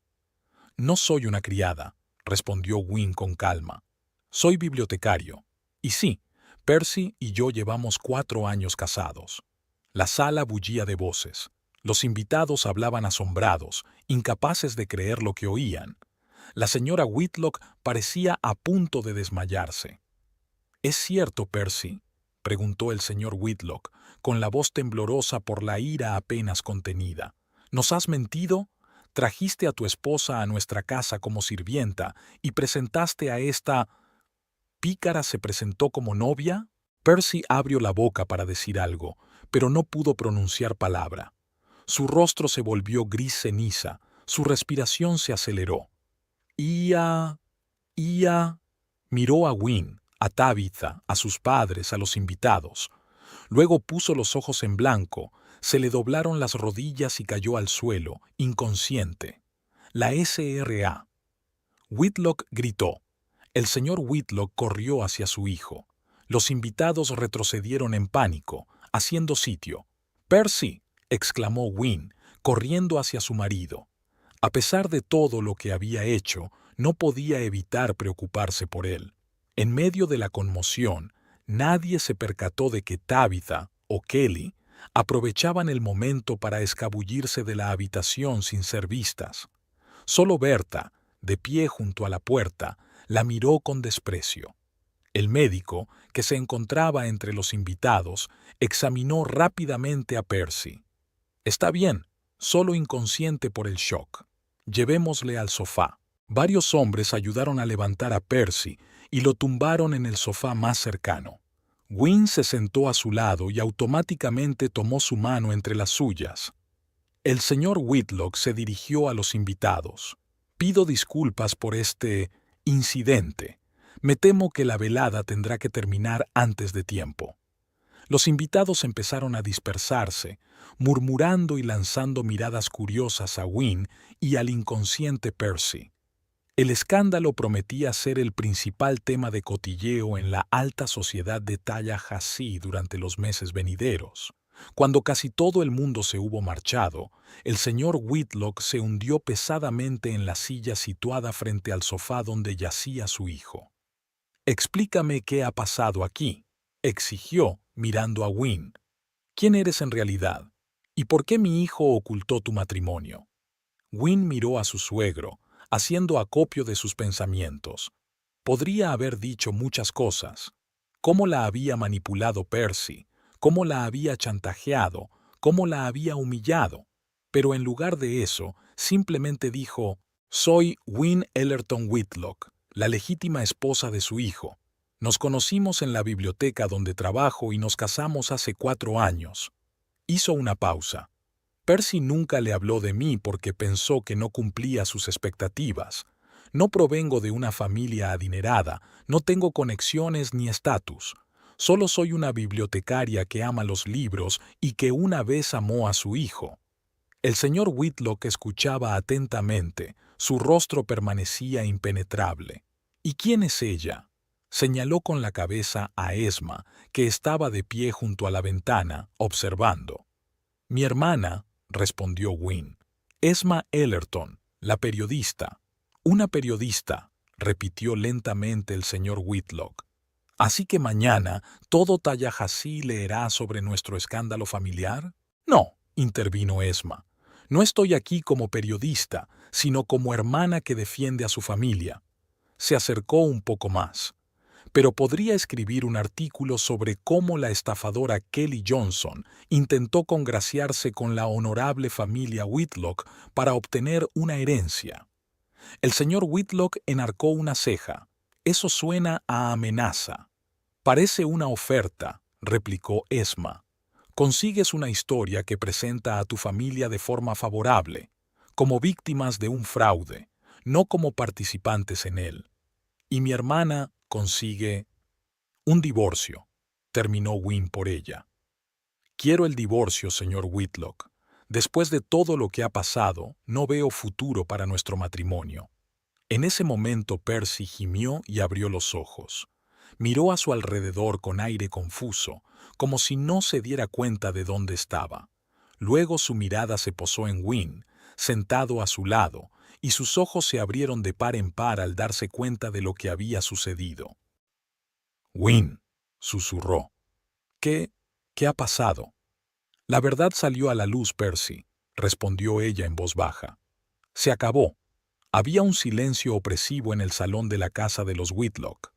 «No soy una criada», respondió Wynne con calma. «Soy bibliotecario. Y sí, Percy y yo llevamos 4 años casados». La sala bullía de voces. Los invitados hablaban asombrados, incapaces de creer lo que oían. La señora Whitlock parecía a punto de desmayarse. ¿Es cierto, Percy?, preguntó el señor Whitlock, con la voz temblorosa por la ira apenas contenida. ¿Nos has mentido? Trajiste a tu esposa a nuestra casa como sirvienta y presentaste a esta pícara se presentó como novia. Percy abrió la boca para decir algo, pero no pudo pronunciar palabra. Su rostro se volvió gris ceniza, su respiración se aceleró. Ia, miró a Wynne, a Tabitha, a sus padres, a los invitados. Luego puso los ojos en blanco, se le doblaron las rodillas y cayó al suelo, inconsciente. La S.R.A. Whitlock gritó. El señor Whitlock corrió hacia su hijo. Los invitados retrocedieron en pánico, haciendo sitio. «¡Percy!», exclamó Wynne, corriendo hacia su marido. A pesar de todo lo que había hecho, no podía evitar preocuparse por él. En medio de la conmoción, nadie se percató de que Tabitha o Kelly aprovechaban el momento para escabullirse de la habitación sin ser vistas. Solo Berta, de pie junto a la puerta, la miró con desprecio. El médico, que se encontraba entre los invitados, examinó rápidamente a Percy. «Está bien, solo inconsciente por el shock. Llevémosle al sofá». Varios hombres ayudaron a levantar a Percy y lo tumbaron en el sofá más cercano. Wynne se sentó a su lado y automáticamente tomó su mano entre las suyas. El señor Whitlock se dirigió a los invitados. «Pido disculpas por este incidente. Me temo que la velada tendrá que terminar antes de tiempo». Los invitados empezaron a dispersarse, murmurando y lanzando miradas curiosas a Wynne y al inconsciente Percy. El escándalo prometía ser el principal tema de cotilleo en la alta sociedad de Tallahassee durante los meses venideros. Cuando casi todo el mundo se hubo marchado, el señor Whitlock se hundió pesadamente en la silla situada frente al sofá donde yacía su hijo. «Explícame qué ha pasado aquí», exigió, mirando a Wynne. «¿Quién eres en realidad? ¿Y por qué mi hijo ocultó tu matrimonio?». Wynne miró a su suegro, haciendo acopio de sus pensamientos. Podría haber dicho muchas cosas. Cómo la había manipulado Percy, cómo la había chantajeado, cómo la había humillado. Pero en lugar de eso, simplemente dijo: «Soy Wynne Ellerton Whitlock, la legítima esposa de su hijo. Nos conocimos en la biblioteca donde trabajo y nos casamos hace 4 años». Hizo una pausa. Percy nunca le habló de mí porque pensó que no cumplía sus expectativas. No provengo de una familia adinerada, no tengo conexiones ni estatus. Solo soy una bibliotecaria que ama los libros y que una vez amó a su hijo. El señor Whitlock escuchaba atentamente, su rostro permanecía impenetrable. «¿Y quién es ella?», señaló con la cabeza a Esma, que estaba de pie junto a la ventana, observando. «Mi hermana», respondió Wynne. «Esma Ellerton, la periodista». «Una periodista», repitió lentamente el señor Whitlock. «¿Así que mañana todo Tallahassee leerá sobre nuestro escándalo familiar?». «No», intervino Esma. «No estoy aquí como periodista, sino como hermana que defiende a su familia». Se acercó un poco más. «Pero podría escribir un artículo sobre cómo la estafadora Kelly Johnson intentó congraciarse con la honorable familia Whitlock para obtener una herencia». El señor Whitlock enarcó una ceja. «Eso suena a amenaza». «Parece una oferta», replicó Esma. «Consigues una historia que presenta a tu familia de forma favorable, como víctimas de un fraude, no como participantes en él. Y mi hermana consigue un divorcio», terminó Wynne por ella. «Quiero el divorcio, señor Whitlock. Después de todo lo que ha pasado, no veo futuro para nuestro matrimonio». En ese momento Percy gimió y abrió los ojos. Miró a su alrededor con aire confuso, como si no se diera cuenta de dónde estaba. Luego su mirada se posó en Wynne, sentado a su lado, y sus ojos se abrieron de par en par al darse cuenta de lo que había sucedido. «Wynne», susurró. «¿Qué ha pasado?». «La verdad salió a la luz, Percy», respondió ella en voz baja. «Se acabó». Había un silencio opresivo en el salón de la casa de los Whitlock.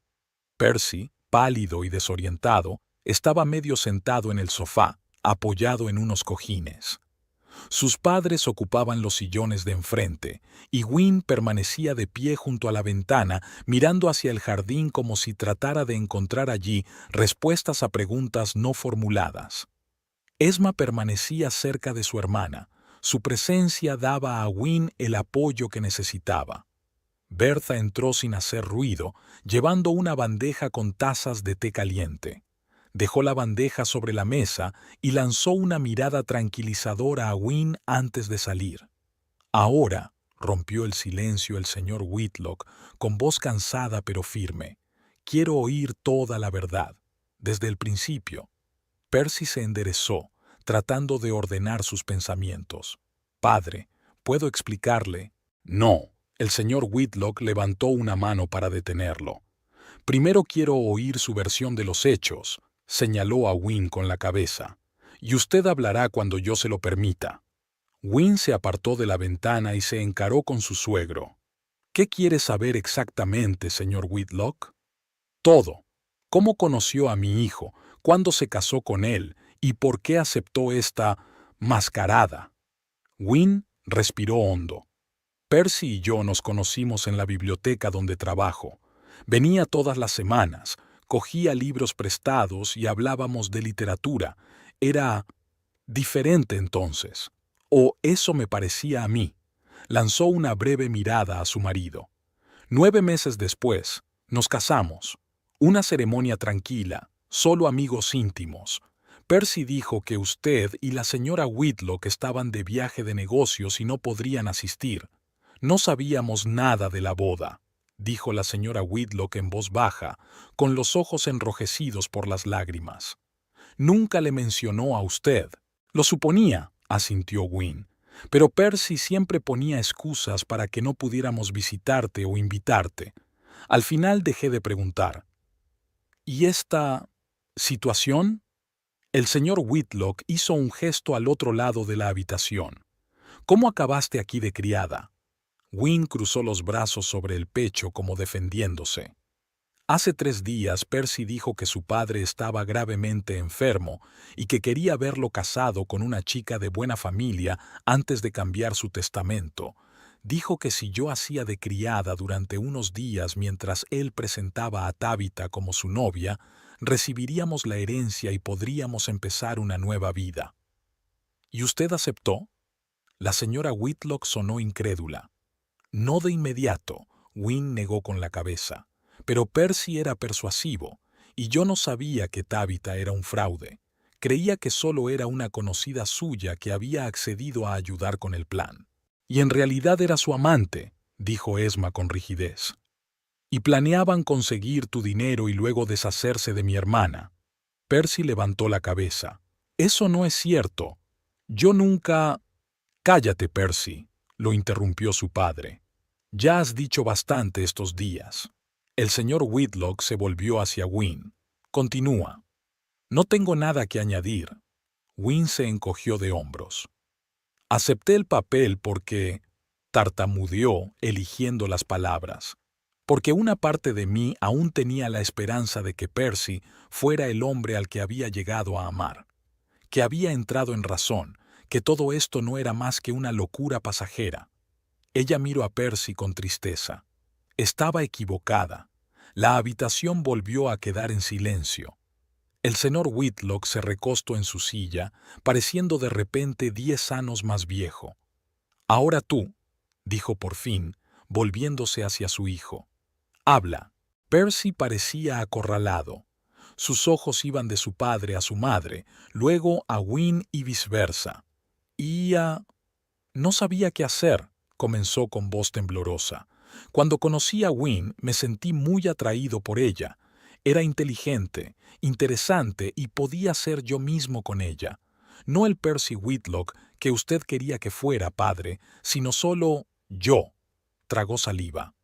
Percy, pálido y desorientado, estaba medio sentado en el sofá, apoyado en unos cojines. Sus padres ocupaban los sillones de enfrente, y Wynne permanecía de pie junto a la ventana, mirando hacia el jardín como si tratara de encontrar allí respuestas a preguntas no formuladas. Esma permanecía cerca de su hermana. Su presencia daba a Wynne el apoyo que necesitaba. Bertha entró sin hacer ruido, llevando una bandeja con tazas de té caliente. Dejó la bandeja sobre la mesa y lanzó una mirada tranquilizadora a Wynne antes de salir. Ahora, rompió el silencio el señor Whitlock con voz cansada pero firme. Quiero oír toda la verdad, desde el principio. Percy se enderezó, tratando de ordenar sus pensamientos. Padre, ¿puedo explicarle? No. El señor Whitlock levantó una mano para detenerlo. Primero quiero oír su versión de los hechos, señaló a Wynne con la cabeza. Y usted hablará cuando yo se lo permita. Wynne se apartó de la ventana y se encaró con su suegro. ¿Qué quiere saber exactamente, señor Whitlock? Todo. ¿Cómo conoció a mi hijo? ¿Cuándo se casó con él? ¿Y por qué aceptó esta mascarada? Wynne respiró hondo. Percy y yo nos conocimos en la biblioteca donde trabajo. Venía todas las semanas, cogía libros prestados y hablábamos de literatura. Era diferente entonces. O eso me parecía a mí. Lanzó una breve mirada a su marido. 9 meses después, nos casamos. Una ceremonia tranquila, solo amigos íntimos. Percy dijo que usted y la señora Whitlock estaban de viaje de negocios y no podrían asistir. No sabíamos nada de la boda, dijo la señora Whitlock en voz baja, con los ojos enrojecidos por las lágrimas. Nunca le mencionó a usted. Lo suponía, asintió Wynne. Pero Percy siempre ponía excusas para que no pudiéramos visitarte o invitarte. Al final dejé de preguntar. ¿Y esta situación? El señor Whitlock hizo un gesto al otro lado de la habitación. ¿Cómo acabaste aquí de criada? Wynne cruzó los brazos sobre el pecho como defendiéndose. Hace 3 días Percy dijo que su padre estaba gravemente enfermo y que quería verlo casado con una chica de buena familia antes de cambiar su testamento. Dijo que si yo hacía de criada durante unos días mientras él presentaba a Tabitha como su novia, recibiríamos la herencia y podríamos empezar una nueva vida. ¿Y usted aceptó? La señora Whitlock sonó incrédula. No de inmediato, Wynne negó con la cabeza. Pero Percy era persuasivo, y yo no sabía que Tabitha era un fraude. Creía que solo era una conocida suya que había accedido a ayudar con el plan. Y en realidad era su amante, dijo Esma con rigidez. Y planeaban conseguir tu dinero y luego deshacerse de mi hermana. Percy levantó la cabeza. Eso no es cierto. Yo nunca... Cállate, Percy, lo interrumpió su padre. Ya has dicho bastante estos días. El señor Whitlock se volvió hacia Wynne. Continúa. No tengo nada que añadir. Wynne se encogió de hombros. Acepté el papel porque... tartamudeó, eligiendo las palabras. Porque una parte de mí aún tenía la esperanza de que Percy fuera el hombre al que había llegado a amar. Que había entrado en razón, que todo esto no era más que una locura pasajera. Ella miró a Percy con tristeza. Estaba equivocada. La habitación volvió a quedar en silencio. El señor Whitlock se recostó en su silla, pareciendo de repente 10 años más viejo. Ahora tú, dijo por fin, volviéndose hacia su hijo. Habla. Percy parecía acorralado. Sus ojos iban de su padre a su madre, luego a Wynne y viceversa. No sabía qué hacer, comenzó con voz temblorosa. Cuando conocí a Wynne me sentí muy atraído por ella. Era inteligente, interesante y podía ser yo mismo con ella. No el Percy Whitlock que usted quería que fuera, padre, sino solo yo. Tragó saliva.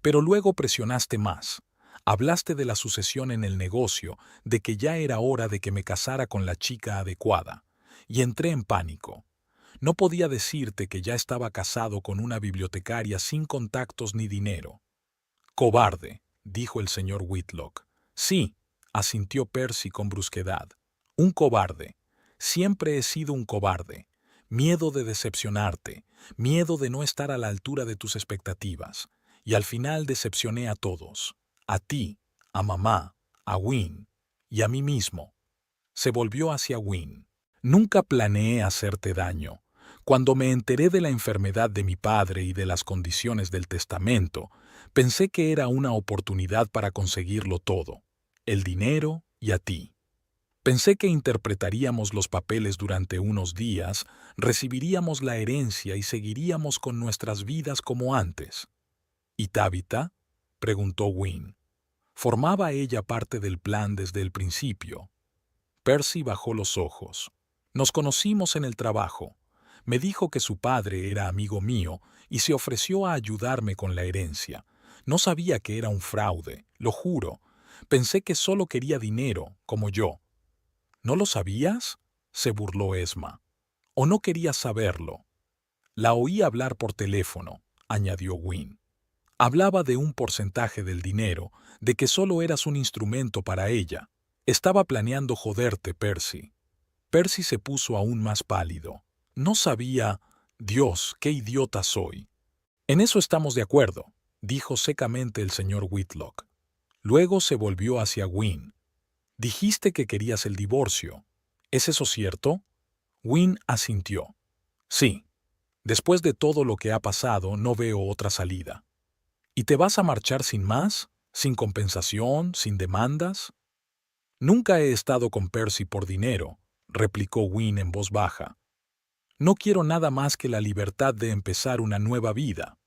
Pero luego presionaste más. Hablaste de la sucesión en el negocio, de que ya era hora de que me casara con la chica adecuada. Y entré en pánico. No podía decirte que ya estaba casado con una bibliotecaria sin contactos ni dinero. Cobarde, dijo el señor Whitlock. Sí, asintió Percy con brusquedad. Un cobarde. Siempre he sido un cobarde. Miedo de decepcionarte, miedo de no estar a la altura de tus expectativas. Y al final decepcioné a todos. A ti, a mamá, a Win y a mí mismo. Se volvió hacia Win. Nunca planeé hacerte daño. Cuando me enteré de la enfermedad de mi padre y de las condiciones del testamento, pensé que era una oportunidad para conseguirlo todo, el dinero y a ti. Pensé que interpretaríamos los papeles durante unos días, recibiríamos la herencia y seguiríamos con nuestras vidas como antes. ¿Y Tabitha?, preguntó Win. ¿Formaba ella parte del plan desde el principio? Percy bajó los ojos. Nos conocimos en el trabajo. Me dijo que su padre era amigo mío y se ofreció a ayudarme con la herencia. No sabía que era un fraude, lo juro. Pensé que solo quería dinero, como yo. ¿No lo sabías?, se burló Esma. ¿O no querías saberlo? La oí hablar por teléfono, añadió Win. Hablaba de un porcentaje del dinero, de que solo eras un instrumento para ella. Estaba planeando joderte, Percy. Percy se puso aún más pálido. No sabía... Dios, qué idiota soy. En eso estamos de acuerdo, dijo secamente el señor Whitlock. Luego se volvió hacia Win. Dijiste que querías el divorcio. ¿Es eso cierto? Win asintió. Sí. Después de todo lo que ha pasado, no veo otra salida. ¿Y te vas a marchar sin más? ¿Sin compensación? ¿Sin demandas? Nunca he estado con Percy por dinero, replicó Win en voz baja. No quiero nada más que la libertad de empezar una nueva vida.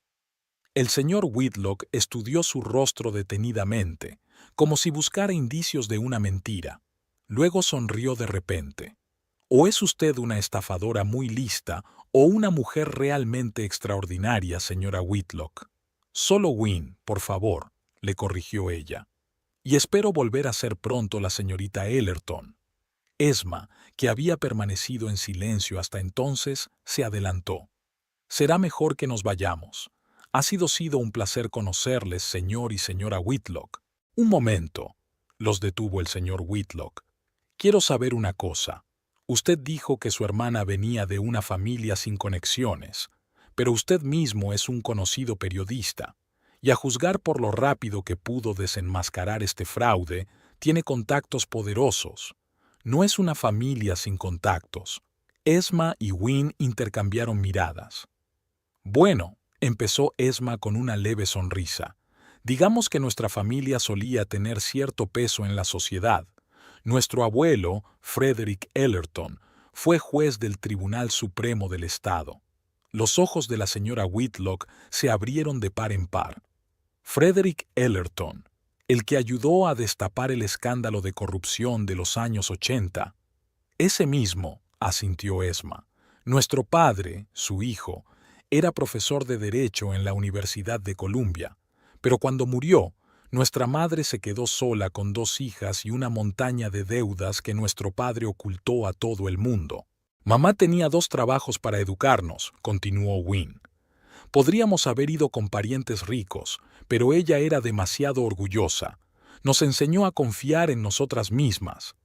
El señor Whitlock estudió su rostro detenidamente, como si buscara indicios de una mentira. Luego sonrió de repente. O es usted una estafadora muy lista o una mujer realmente extraordinaria, señora Whitlock. Solo Win, por favor, le corrigió ella. Y espero volver a ser pronto la señorita Ellerton. Esma, que había permanecido en silencio hasta entonces, se adelantó. Será mejor que nos vayamos. Ha sido un placer conocerles, señor y señora Whitlock. Un momento, los detuvo el señor Whitlock. Quiero saber una cosa. Usted dijo que su hermana venía de una familia sin conexiones, pero usted mismo es un conocido periodista, y a juzgar por lo rápido que pudo desenmascarar este fraude, tiene contactos poderosos. No es una familia sin contactos. Esma y Win intercambiaron miradas. Bueno, empezó Esma con una leve sonrisa. Digamos que nuestra familia solía tener cierto peso en la sociedad. Nuestro abuelo, Frederick Ellerton, fue juez del Tribunal Supremo del Estado. Los ojos de la señora Whitlock se abrieron de par en par. Frederick Ellerton, el que ayudó a destapar el escándalo de corrupción de los años 80. Ese mismo, asintió Esma. Nuestro padre, su hijo, era profesor de Derecho en la Universidad de Columbia, pero cuando murió, nuestra madre se quedó sola con 2 hijas y una montaña de deudas que nuestro padre ocultó a todo el mundo. Mamá tenía 2 trabajos para educarnos, continuó Win. Podríamos haber ido con parientes ricos, pero ella era demasiado orgullosa. Nos enseñó a confiar en nosotras mismas.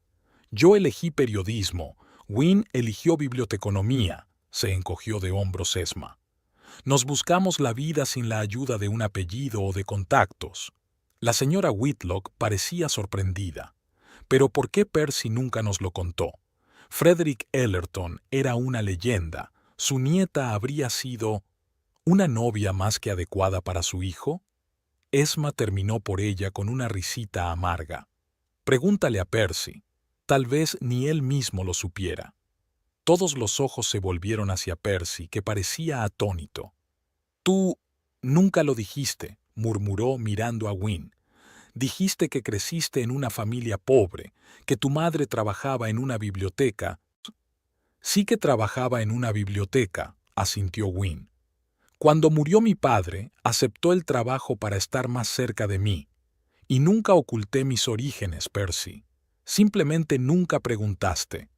Yo elegí periodismo, Win eligió biblioteconomía, se encogió de hombros Esma. Nos buscamos la vida sin la ayuda de un apellido o de contactos. La señora Whitlock parecía sorprendida. ¿Pero por qué Percy nunca nos lo contó? Frederick Ellerton era una leyenda. ¿Su nieta habría sido una novia más que adecuada para su hijo? Esma terminó por ella con una risita amarga. Pregúntale a Percy. Tal vez ni él mismo lo supiera. Todos los ojos se volvieron hacia Percy, que parecía atónito. Tú nunca lo dijiste, murmuró mirando a Win. Dijiste que creciste en una familia pobre, que tu madre trabajaba en una biblioteca. Sí que trabajaba en una biblioteca, asintió Win. Cuando murió mi padre, aceptó el trabajo para estar más cerca de mí. Y nunca oculté mis orígenes, Percy. Simplemente nunca preguntaste.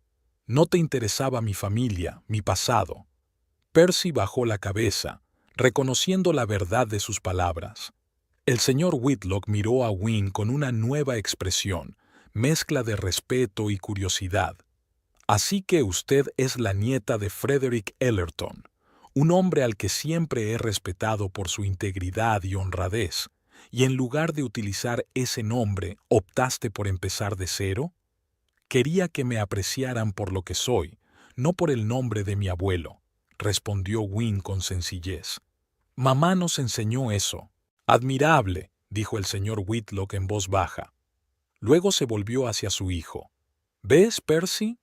No te interesaba mi familia, mi pasado. Percy bajó la cabeza, reconociendo la verdad de sus palabras. El señor Whitlock miró a Win con una nueva expresión, mezcla de respeto y curiosidad. Así que usted es la nieta de Frederick Ellerton, un hombre al que siempre he respetado por su integridad y honradez, y en lugar de utilizar ese nombre, ¿optaste por empezar de cero? Quería que me apreciaran por lo que soy, no por el nombre de mi abuelo, respondió Wynne con sencillez. Mamá nos enseñó eso. Admirable, dijo el señor Whitlock en voz baja. Luego se volvió hacia su hijo. ¿Ves, Percy?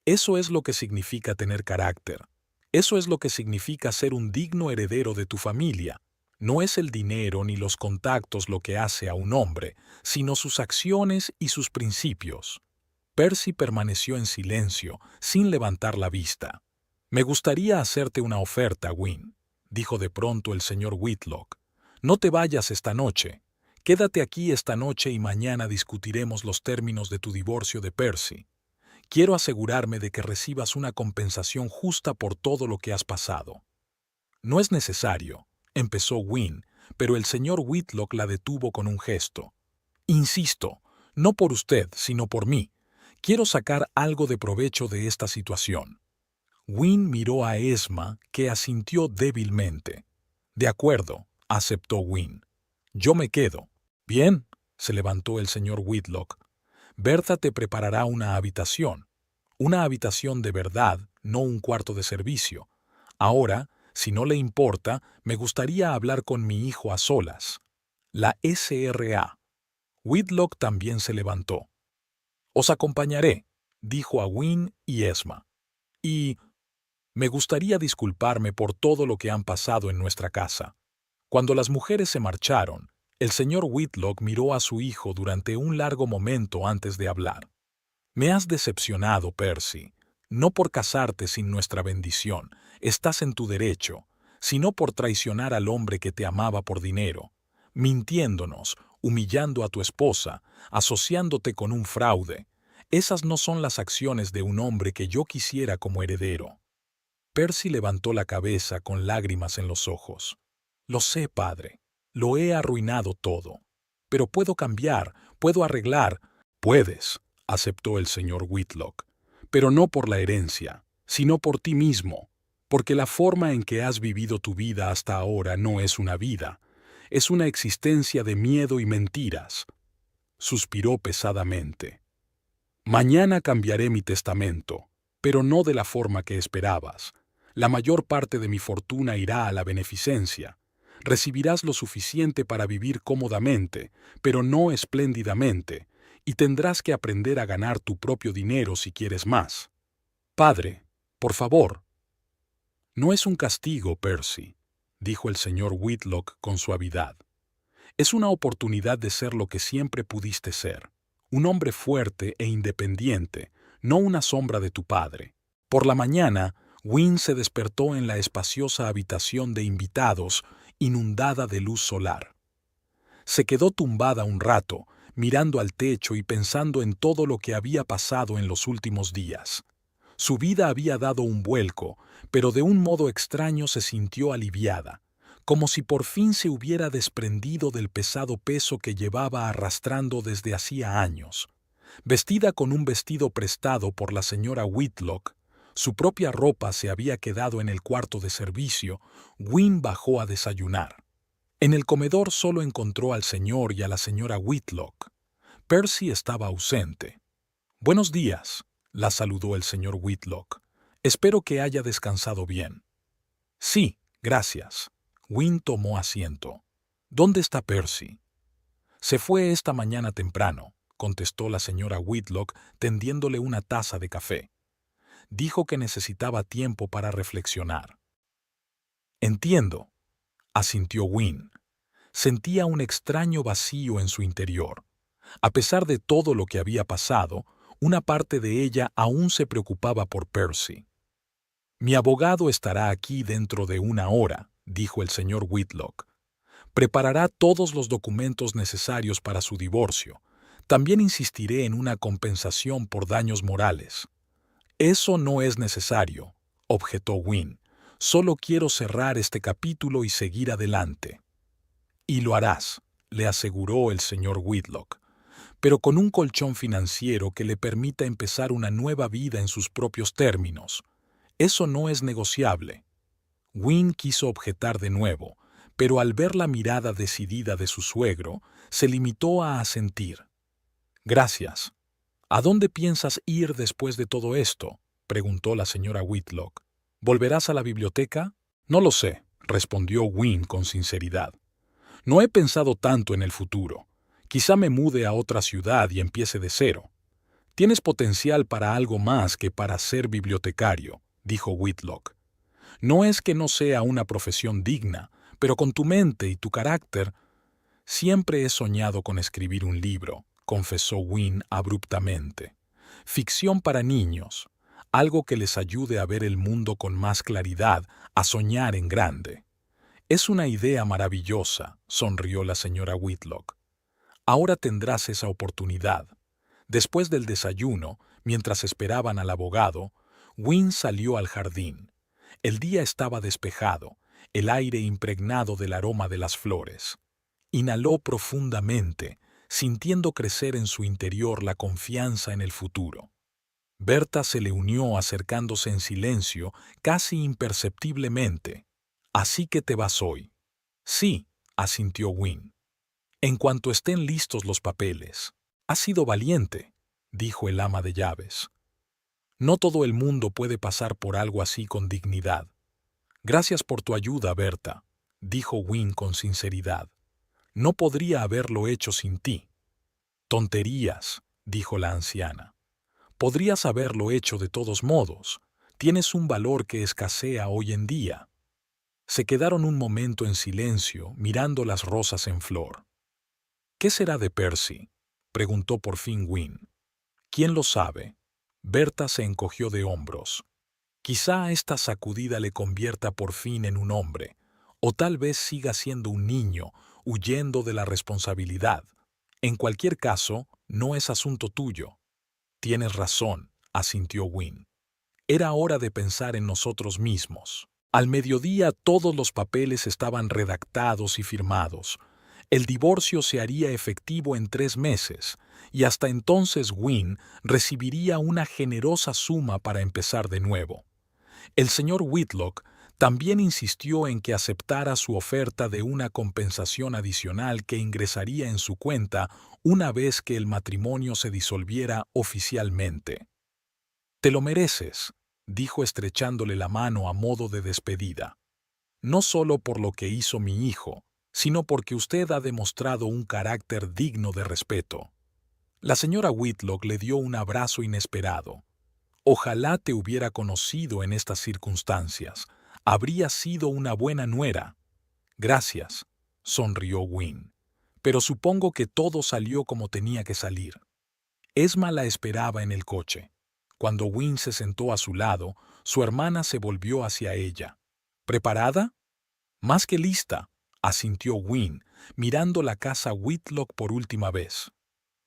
Eso es lo que significa tener carácter. Eso es lo que significa ser un digno heredero de tu familia. No es el dinero ni los contactos lo que hace a un hombre, sino sus acciones y sus principios. Percy permaneció en silencio, sin levantar la vista. Me gustaría hacerte una oferta, Wynne, dijo de pronto el señor Whitlock. No te vayas esta noche. Quédate aquí esta noche y mañana discutiremos los términos de tu divorcio de Percy. Quiero asegurarme de que recibas una compensación justa por todo lo que has pasado. No es necesario, empezó Wynne, pero el señor Whitlock la detuvo con un gesto. Insisto, no por usted, sino por mí. Quiero sacar algo de provecho de esta situación. Wynne miró a Esma, que asintió débilmente. De acuerdo, aceptó Wynne. Yo me quedo. Bien, se levantó el señor Whitlock. Bertha te preparará una habitación de verdad, no un cuarto de servicio. Ahora, si no le importa, me gustaría hablar con mi hijo a solas. La S.R.A. Whitlock también se levantó. Os acompañaré, dijo a Wynne y Esma. Y me gustaría disculparme por todo lo que han pasado en nuestra casa. Cuando las mujeres se marcharon, el señor Whitlock miró a su hijo durante un largo momento antes de hablar. Me has decepcionado, Percy. No por casarte sin nuestra bendición, estás en tu derecho, sino por traicionar al hombre que te amaba por dinero, mintiéndonos, humillando a tu esposa, asociándote con un fraude. Esas no son las acciones de un hombre que yo quisiera como heredero. Percy levantó la cabeza con lágrimas en los ojos. Lo sé, padre. Lo he arruinado todo. Pero puedo cambiar, puedo arreglar. Puedes, aceptó el señor Whitlock, pero no por la herencia, sino por ti mismo, porque la forma en que has vivido tu vida hasta ahora no es una vida, es una existencia de miedo y mentiras. Suspiró pesadamente. Mañana cambiaré mi testamento, pero no de la forma que esperabas. La mayor parte de mi fortuna irá a la beneficencia. Recibirás lo suficiente para vivir cómodamente, pero no espléndidamente, y tendrás que aprender a ganar tu propio dinero si quieres más. Padre, por favor. No es un castigo, Percy, dijo el señor Whitlock con suavidad. Es una oportunidad de ser lo que siempre pudiste ser, un hombre fuerte e independiente, no una sombra de tu padre. Por la mañana, Wynne se despertó en la espaciosa habitación de invitados, inundada de luz solar. Se quedó tumbada un rato, mirando al techo y pensando en todo lo que había pasado en los últimos días. Su vida había dado un vuelco, pero de un modo extraño se sintió aliviada, como si por fin se hubiera desprendido del pesado peso que llevaba arrastrando desde hacía años. Vestida con un vestido prestado por la señora Whitlock, su propia ropa se había quedado en el cuarto de servicio, Wynne bajó a desayunar. En el comedor solo encontró al señor y a la señora Whitlock. Percy estaba ausente. «Buenos días», la saludó el señor Whitlock. «Espero que haya descansado bien». «Sí, gracias». Wynne tomó asiento. «¿Dónde está Percy?» «Se fue esta mañana temprano», contestó la señora Whitlock tendiéndole una taza de café. Dijo que necesitaba tiempo para reflexionar. «Entiendo», asintió Wynne. Sentía un extraño vacío en su interior. A pesar de todo lo que había pasado, una parte de ella aún se preocupaba por Percy. «Mi abogado estará aquí dentro de una hora», dijo el señor Whitlock. «Preparará todos los documentos necesarios para su divorcio. También insistiré en una compensación por daños morales». «Eso no es necesario», objetó Wynne. «Solo quiero cerrar este capítulo y seguir adelante». «Y lo harás», le aseguró el señor Whitlock. pero con un colchón financiero que le permita empezar una nueva vida en sus propios términos. Eso no es negociable. Wynne quiso objetar de nuevo, pero al ver la mirada decidida de su suegro, se limitó a asentir. Gracias. ¿A dónde piensas ir después de todo esto?, preguntó la señora Whitlock. ¿Volverás a la biblioteca? No lo sé, respondió Wynne con sinceridad. No he pensado tanto en el futuro. Quizá me mude a otra ciudad y empiece de cero. Tienes potencial para algo más que para ser bibliotecario, dijo Whitlock. No es que no sea una profesión digna, pero con tu mente y tu carácter... Siempre he soñado con escribir un libro, confesó Wynne abruptamente. Ficción para niños, algo que les ayude a ver el mundo con más claridad, a soñar en grande. Es una idea maravillosa, sonrió la señora Whitlock. Ahora tendrás esa oportunidad. Después del desayuno, mientras esperaban al abogado, Wynne salió al jardín. El día estaba despejado, el aire impregnado del aroma de las flores. Inhaló profundamente, sintiendo crecer en su interior la confianza en el futuro. Berta se le unió acercándose en silencio, casi imperceptiblemente. «¿Así que te vas hoy?» «Sí», asintió Wynne. «En cuanto estén listos los papeles». «Has sido valiente», dijo el ama de llaves. «No todo el mundo puede pasar por algo así con dignidad». «Gracias por tu ayuda, Berta», dijo Wynne con sinceridad. «No podría haberlo hecho sin ti». «Tonterías», dijo la anciana. «Podrías haberlo hecho de todos modos. Tienes un valor que escasea hoy en día». Se quedaron un momento en silencio, mirando las rosas en flor. «¿Qué será de Percy?», preguntó por fin Wynne. «¿Quién lo sabe?». Berta se encogió de hombros. «Quizá esta sacudida le convierta por fin en un hombre, o tal vez siga siendo un niño, huyendo de la responsabilidad. En cualquier caso, no es asunto tuyo». «Tienes razón», asintió Wynne. «Era hora de pensar en nosotros mismos». Al mediodía todos los papeles estaban redactados y firmados. El divorcio se haría efectivo en 3 meses, y hasta entonces Wynne recibiría una generosa suma para empezar de nuevo. El señor Whitlock también insistió en que aceptara su oferta de una compensación adicional que ingresaría en su cuenta una vez que el matrimonio se disolviera oficialmente. «Te lo mereces», dijo estrechándole la mano a modo de despedida. «No solo por lo que hizo mi hijo, sino porque usted ha demostrado un carácter digno de respeto». La señora Whitlock le dio un abrazo inesperado. «Ojalá te hubiera conocido en estas circunstancias. Habría sido una buena nuera». «Gracias», sonrió Wynne. «Pero supongo que todo salió como tenía que salir». Esma la esperaba en el coche. Cuando Wynne se sentó a su lado, su hermana se volvió hacia ella. «¿Preparada?» «Más que lista», asintió Wynne, mirando la casa Whitlock por última vez.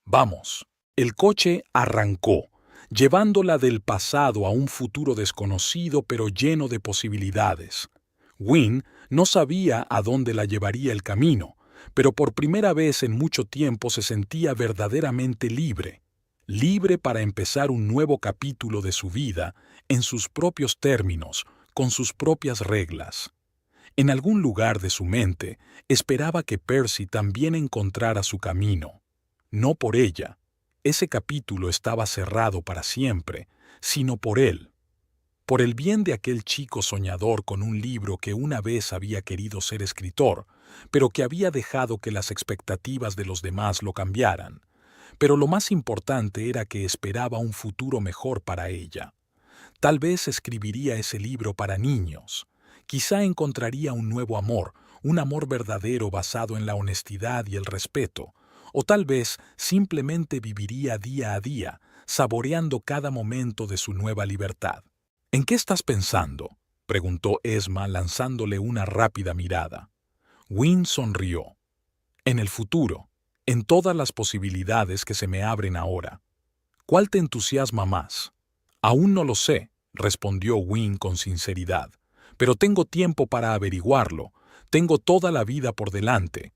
«Vamos». El coche arrancó, llevándola del pasado a un futuro desconocido pero lleno de posibilidades. Wynne no sabía a dónde la llevaría el camino, pero por primera vez en mucho tiempo se sentía verdaderamente libre. Libre para empezar un nuevo capítulo de su vida, en sus propios términos, con sus propias reglas. En algún lugar de su mente, esperaba que Percy también encontrara su camino. No por ella, ese capítulo estaba cerrado para siempre, sino por él. Por el bien de aquel chico soñador con un libro que una vez había querido ser escritor, pero que había dejado que las expectativas de los demás lo cambiaran. Pero lo más importante era que esperaba un futuro mejor para ella. Tal vez escribiría ese libro para niños. Quizá encontraría un nuevo amor, un amor verdadero basado en la honestidad y el respeto. O tal vez simplemente viviría día a día, saboreando cada momento de su nueva libertad. «¿En qué estás pensando?», preguntó Esma lanzándole una rápida mirada. Wynne sonrió. «En el futuro, en todas las posibilidades que se me abren ahora. ¿Cuál te entusiasma más?». «Aún no lo sé», respondió Wynne con sinceridad. «Pero tengo tiempo para averiguarlo. Tengo toda la vida por delante.